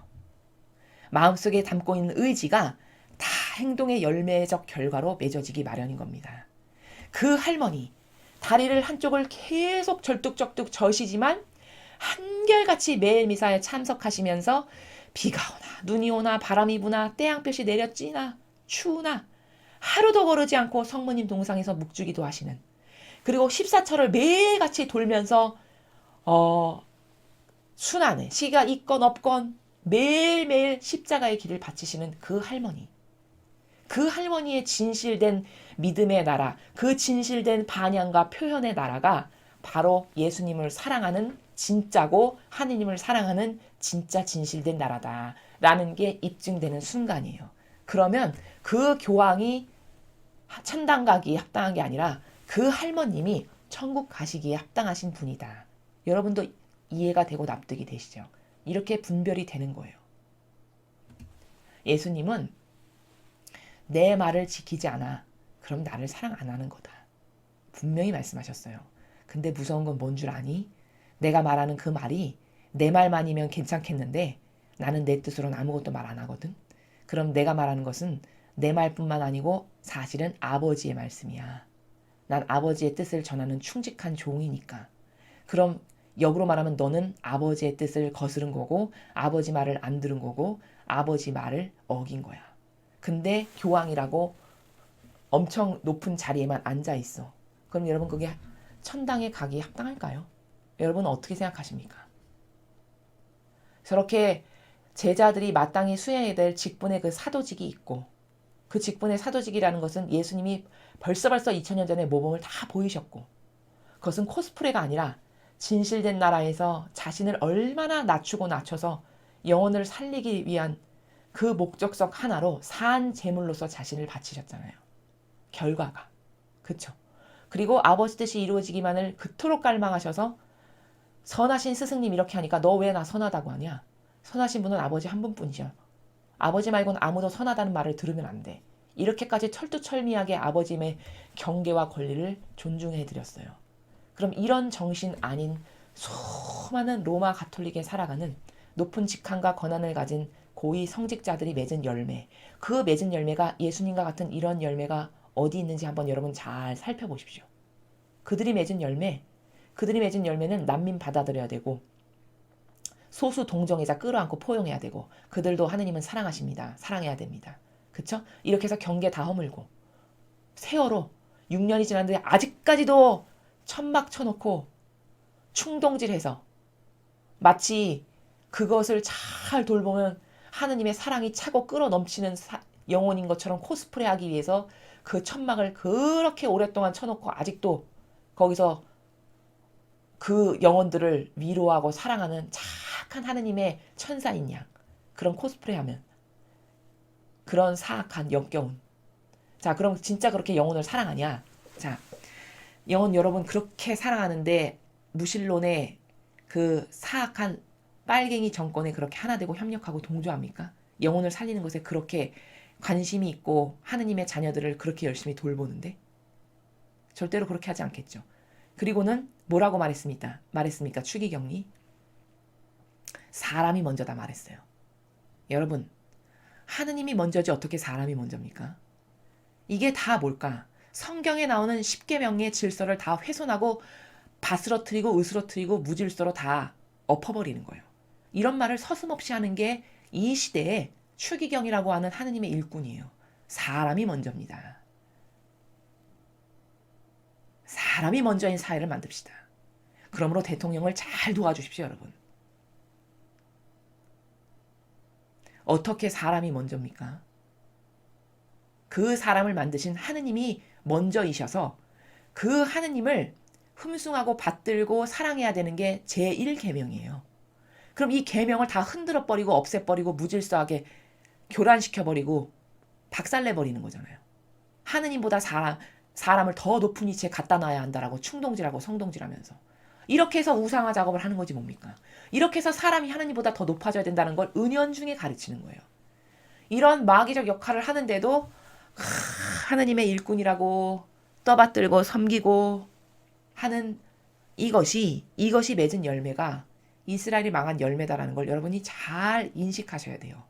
마음속에 담고 있는 의지가 다 행동의 열매적 결과로 맺어지기 마련인 겁니다. 그 할머니, 다리를 한쪽을 계속 절뚝절뚝 저시지만 한결같이 매일 미사에 참석하시면서 비가 오나 눈이 오나 바람이 부나 태양볕이 내려찌나 추우나 하루도 거르지 않고 성모님 동상에서 묵주기도 하시는, 그리고 14철을 매일같이 돌면서 순환에 시가 있건 없건 매일매일 십자가의 길을 바치시는 그 할머니, 그 할머니의 진실된 믿음의 나라, 그 진실된 반향과 표현의 나라가 바로 예수님을 사랑하는 진짜고 하느님을 사랑하는 진짜 진실된 나라다라는 게 입증되는 순간이에요. 그러면 그 교황이 천당 가기에 합당한 게 아니라 그 할머님이 천국 가시기에 합당하신 분이다. 여러분도 이해가 되고 납득이 되시죠? 이렇게 분별이 되는 거예요. 예수님은 내 말을 지키지 않아. 그럼 나를 사랑 안 하는 거다. 분명히 말씀하셨어요. 근데 무서운 건 뭔 줄 아니? 내가 말하는 그 말이 내 말만이면 괜찮겠는데 나는 내 뜻으로는 아무것도 말 안 하거든. 그럼 내가 말하는 것은 내 말뿐만 아니고 사실은 아버지의 말씀이야. 난 아버지의 뜻을 전하는 충직한 종이니까. 그럼 역으로 말하면 너는 아버지의 뜻을 거스른 거고 아버지 말을 안 들은 거고 아버지 말을 어긴 거야. 근데 교황이라고 엄청 높은 자리에만 앉아 있어. 그럼 여러분 그게 천당에 가기에 합당할까요? 여러분 어떻게 생각하십니까? 저렇게 제자들이 마땅히 수행해야 될 직분의 그 사도직이 있고 그 직분의 사도직이라는 것은 예수님이 벌써 2000년 전에 모범을 다 보이셨고 그것은 코스프레가 아니라 진실된 나라에서 자신을 얼마나 낮추고 낮춰서 영혼을 살리기 위한 그 목적성 하나로 산 제물로서 자신을 바치셨잖아요. 결과가. 그쵸? 그리고 아버지 뜻이 이루어지기만을 그토록 갈망하셔서 선하신 스승님 이렇게 하니까 너 왜 나 선하다고 하냐? 선하신 분은 아버지 한 분뿐이죠. 아버지 말고는 아무도 선하다는 말을 들으면 안 돼. 이렇게까지 철두철미하게 아버지의 경계와 권리를 존중해드렸어요. 그럼 이런 정신 아닌 수많은 로마 가톨릭에 살아가는 높은 직함과 권한을 가진 고위 성직자들이 맺은 열매, 그 맺은 열매가 예수님과 같은 이런 열매가 어디 있는지 한번 여러분 잘 살펴보십시오. 그들이 맺은 열매는 난민 받아들여야 되고 소수 동정애자 끌어안고 포용해야 되고 그들도 하느님은 사랑하십니다. 사랑해야 됩니다. 그쵸? 이렇게 해서 경계 다 허물고 세월호 6년이 지났는데 아직까지도 천막 쳐놓고 충동질해서 마치 그것을 잘 돌보면 하느님의 사랑이 차고 끌어 넘치는 영혼인 것처럼 코스프레하기 위해서 그 천막을 그렇게 오랫동안 쳐놓고 아직도 거기서 그 영혼들을 위로하고 사랑하는 착한 하느님의 천사인 양 그런 코스프레하면 그런 사악한 역겨운 자 그럼 진짜 그렇게 영혼을 사랑하냐 자 영혼 여러분 그렇게 사랑하는데 무신론의 그 사악한 빨갱이 정권에 그렇게 하나 되고 협력하고 동조합니까? 영혼을 살리는 것에 그렇게 관심이 있고 하느님의 자녀들을 그렇게 열심히 돌보는데 절대로 그렇게 하지 않겠죠. 그리고는 뭐라고 말했습니까? 추기경이 사람이 먼저다 말했어요. 여러분 하느님이 먼저지 어떻게 사람이 먼저입니까? 이게 다 뭘까? 성경에 나오는 10계명의 질서를 다 훼손하고 바스러뜨리고 으스러뜨리고 무질서로 다 엎어버리는 거예요. 이런 말을 서슴없이 하는 게 이 시대에 추기경이라고 하는 하느님의 일꾼이에요. 사람이 먼저입니다. 사람이 먼저인 사회를 만듭시다. 그러므로 대통령을 잘 도와주십시오, 여러분. 어떻게 사람이 먼저입니까? 그 사람을 만드신 하느님이 먼저이셔서 그 하느님을 흠숭하고 받들고 사랑해야 되는 게 제1계명이에요. 그럼 이 계명을 다 흔들어버리고 없애버리고 무질서하게 교란시켜버리고 박살내버리는 거잖아요. 하느님보다 사람을 더 높은 위치에 갖다 놔야 한다라고 충동질하고 성동질하면서 이렇게 해서 우상화 작업을 하는 거지 뭡니까? 이렇게 해서 사람이 하느님보다 더 높아져야 된다는 걸 은연중에 가르치는 거예요. 이런 마귀적 역할을 하는데도 하느님의 일꾼이라고 떠받들고 섬기고 하는 이것이 맺은 열매가 이스라엘이 망한 열매다라는 걸 여러분이 잘 인식하셔야 돼요.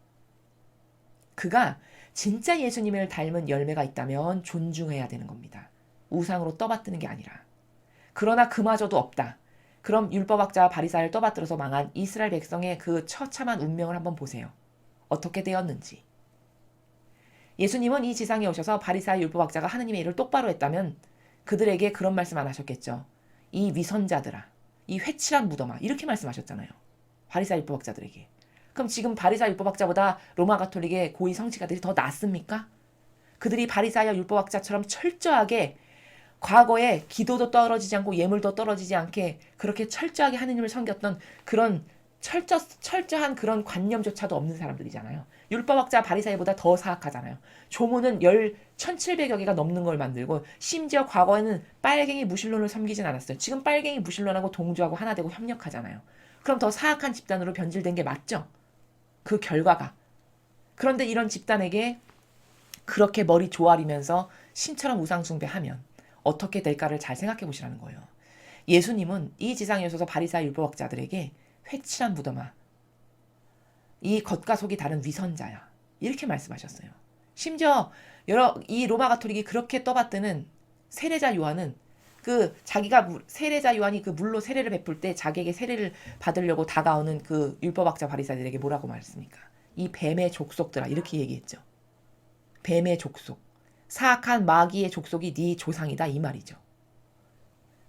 그가 진짜 예수님을 닮은 열매가 있다면 존중해야 되는 겁니다. 우상으로 떠받드는 게 아니라. 그러나 그마저도 없다. 그럼 율법학자와 바리사를 떠받들어서 망한 이스라엘 백성의 그 처참한 운명을 한번 보세요. 어떻게 되었는지. 예수님은 이 지상에 오셔서 바리사의 율법학자가 하느님의 일을 똑바로 했다면 그들에게 그런 말씀 안 하셨겠죠. 이 위선자들아, 이 회칠한 무덤아 이렇게 말씀하셨잖아요. 바리사 율법학자들에게. 그럼 지금 바리사 율법학자보다 로마 가톨릭의 고위 성직자들이 더 낫습니까? 그들이 바리사야 율법학자처럼 철저하게 과거에 기도도 떨어지지 않고 예물도 떨어지지 않게 그렇게 철저하게 하느님을 섬겼던 그런 철저한 그런 관념조차도 없는 사람들이잖아요. 율법학자 바리사이보다 더 사악하잖아요. 조문은 1700여 개가 넘는 걸 만들고 심지어 과거에는 빨갱이 무신론을 섬기진 않았어요. 지금 빨갱이 무신론하고 동조하고 하나 되고 협력하잖아요. 그럼 더 사악한 집단으로 변질된 게 맞죠? 그 결과가. 그런데 이런 집단에게 그렇게 머리 조아리면서 신처럼 우상숭배하면 어떻게 될까를 잘 생각해 보시라는 거예요. 예수님은 이 지상에 오셔서 바리새와 율법학자들에게 회칠한 무덤아, 이 겉과 속이 다른 위선자야, 이렇게 말씀하셨어요. 심지어 이 로마 가톨릭이 그렇게 떠받드는 세례자 요한은 그 자기가 세례자 요한이 그 물로 세례를 베풀 때 자기에게 세례를 받으려고 다가오는 그 율법학자 바리새들에게 뭐라고 말했습니까? 이 뱀의 족속들아, 이렇게 얘기했죠. 뱀의 족속, 사악한 마귀의 족속이 네 조상이다, 이 말이죠.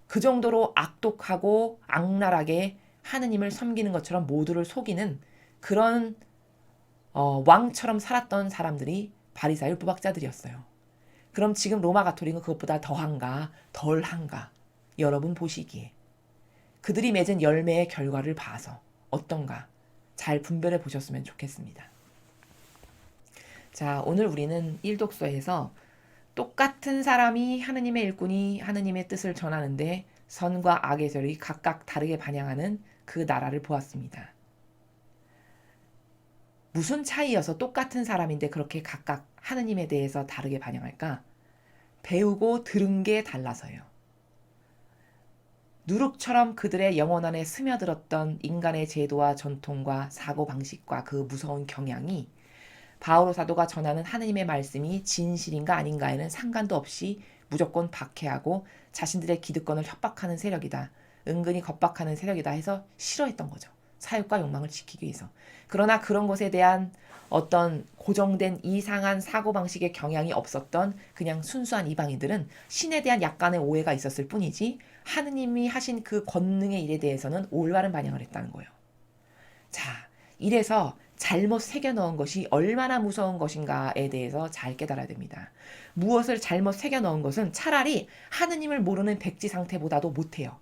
그 정도로 악독하고 악랄하게 하느님을 섬기는 것처럼 모두를 속이는 그런 왕처럼 살았던 사람들이 바리새와 율법학자들이었어요. 그럼 지금 로마 가톨릭은 그것보다 더한가 덜한가 여러분 보시기에 그들이 맺은 열매의 결과를 봐서 어떤가 잘 분별해 보셨으면 좋겠습니다. 자, 오늘 우리는 일독서에서 똑같은 사람이 하느님의 일꾼이 하느님의 뜻을 전하는데 선과 악의 결이 각각 다르게 반영하는 그 나라를 보았습니다. 무슨 차이여서 똑같은 사람인데 그렇게 각각 하느님에 대해서 다르게 반영할까? 배우고 들은 게 달라서요. 누룩처럼 그들의 영혼 안에 스며들었던 인간의 제도와 전통과 사고방식과 그 무서운 경향이 바오로 사도가 전하는 하느님의 말씀이 진실인가 아닌가에는 상관도 없이 무조건 박해하고 자신들의 기득권을 협박하는 세력이다, 은근히 겁박하는 세력이다 해서 싫어했던 거죠. 사욕과 욕망을 지키기 위해서. 그러나 그런 것에 대한 어떤 고정된 이상한 사고방식의 경향이 없었던 그냥 순수한 이방인들은 신에 대한 약간의 오해가 있었을 뿐이지 하느님이 하신 그 권능의 일에 대해서는 올바른 반영을 했다는 거예요. 자, 이래서 잘못 새겨넣은 것이 얼마나 무서운 것인가에 대해서 잘 깨달아야 됩니다. 무엇을 잘못 새겨넣은 것은 차라리 하느님을 모르는 백지 상태보다도 못해요.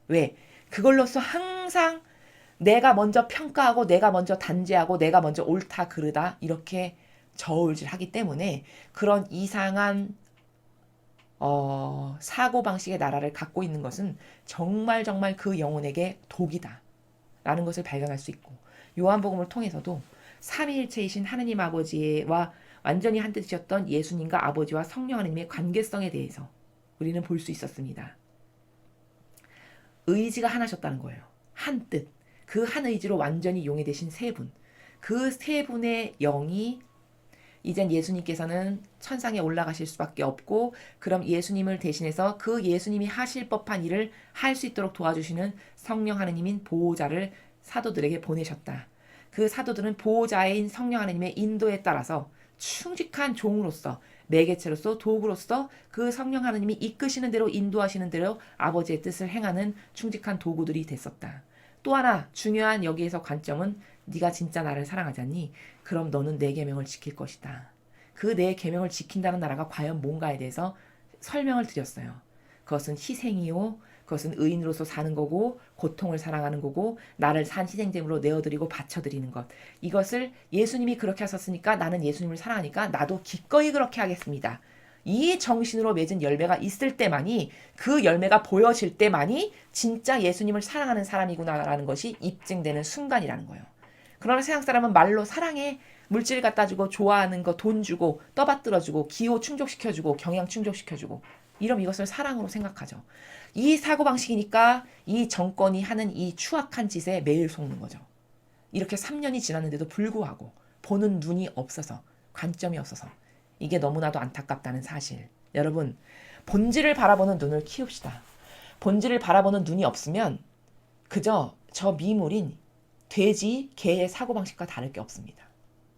왜? 그걸로써 항상 내가 먼저 평가하고 내가 먼저 단죄하고 내가 먼저 옳다 그르다 이렇게 저울질하기 때문에 그런 이상한 사고방식의 나라를 갖고 있는 것은 정말 그 영혼에게 독이다 라는 것을 발견할 수 있고, 요한복음을 통해서도 삼위일체이신 하느님 아버지와 완전히 한뜻이셨던 예수님과 아버지와 성령 하느님의 관계성에 대해서 우리는 볼 수 있었습니다. 의지가 하나셨다는 거예요. 한 뜻. 그 한 의지로 완전히 용해되신 세 분. 그 세 분의 영이 이젠 예수님께서는 천상에 올라가실 수밖에 없고, 그럼 예수님을 대신해서 그 예수님이 하실 법한 일을 할 수 있도록 도와주시는 성령 하느님인 보호자를 사도들에게 보내셨다. 그 사도들은 보호자인 성령 하느님의 인도에 따라서 충직한 종으로서, 매개체로서, 도구로서 그 성령 하느님이 이끄시는 대로, 인도하시는 대로 아버지의 뜻을 행하는 충직한 도구들이 됐었다. 또 하나 중요한 여기에서 관점은, 네가 진짜 나를 사랑하지 않니? 그럼 너는 내 계명을 지킬 것이다. 그 내 계명을 지킨다는 나라가 과연 뭔가에 대해서 설명을 드렸어요. 그것은 희생이요, 그것은 의인으로서 사는 거고, 고통을 사랑하는 거고, 나를 산 희생제물로 내어드리고 바쳐드리는 것. 이것을 예수님이 그렇게 하셨으니까 나는 예수님을 사랑하니까 나도 기꺼이 그렇게 하겠습니다. 이 정신으로 맺은 열매가 있을 때만이, 그 열매가 보여질 때만이 진짜 예수님을 사랑하는 사람이구나라는 것이 입증되는 순간이라는 거예요. 그러나 세상 사람은 말로 사랑해, 물질 갖다 주고, 좋아하는 거 돈 주고, 떠받들어 주고, 기호 충족시켜주고, 경향 충족시켜주고, 이러면 이것을 사랑으로 생각하죠. 이 사고방식이니까 이 정권이 하는 이 추악한 짓에 매일 속는 거죠. 이렇게 3년이 지났는데도 불구하고 보는 눈이 없어서, 관점이 없어서, 이게 너무나도 안타깝다는 사실. 여러분, 본질을 바라보는 눈을 키웁시다. 본질을 바라보는 눈이 없으면 그저 저 미물인 돼지, 개의 사고방식과 다를 게 없습니다.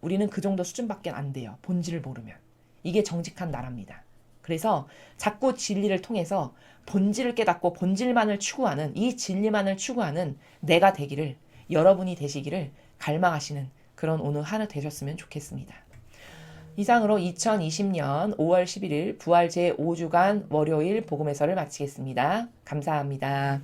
우리는 그 정도 수준밖에 안 돼요. 본질을 모르면. 이게 정직한 나라입니다. 그래서 자꾸 진리를 통해서 본질을 깨닫고 본질만을 추구하는, 이 진리만을 추구하는 내가 되기를, 여러분이 되시기를 갈망하시는 그런 오늘 하루 되셨으면 좋겠습니다. 이상으로 2020년 5월 11일 부활 제5주간 월요일 복음회설을 마치겠습니다. 감사합니다.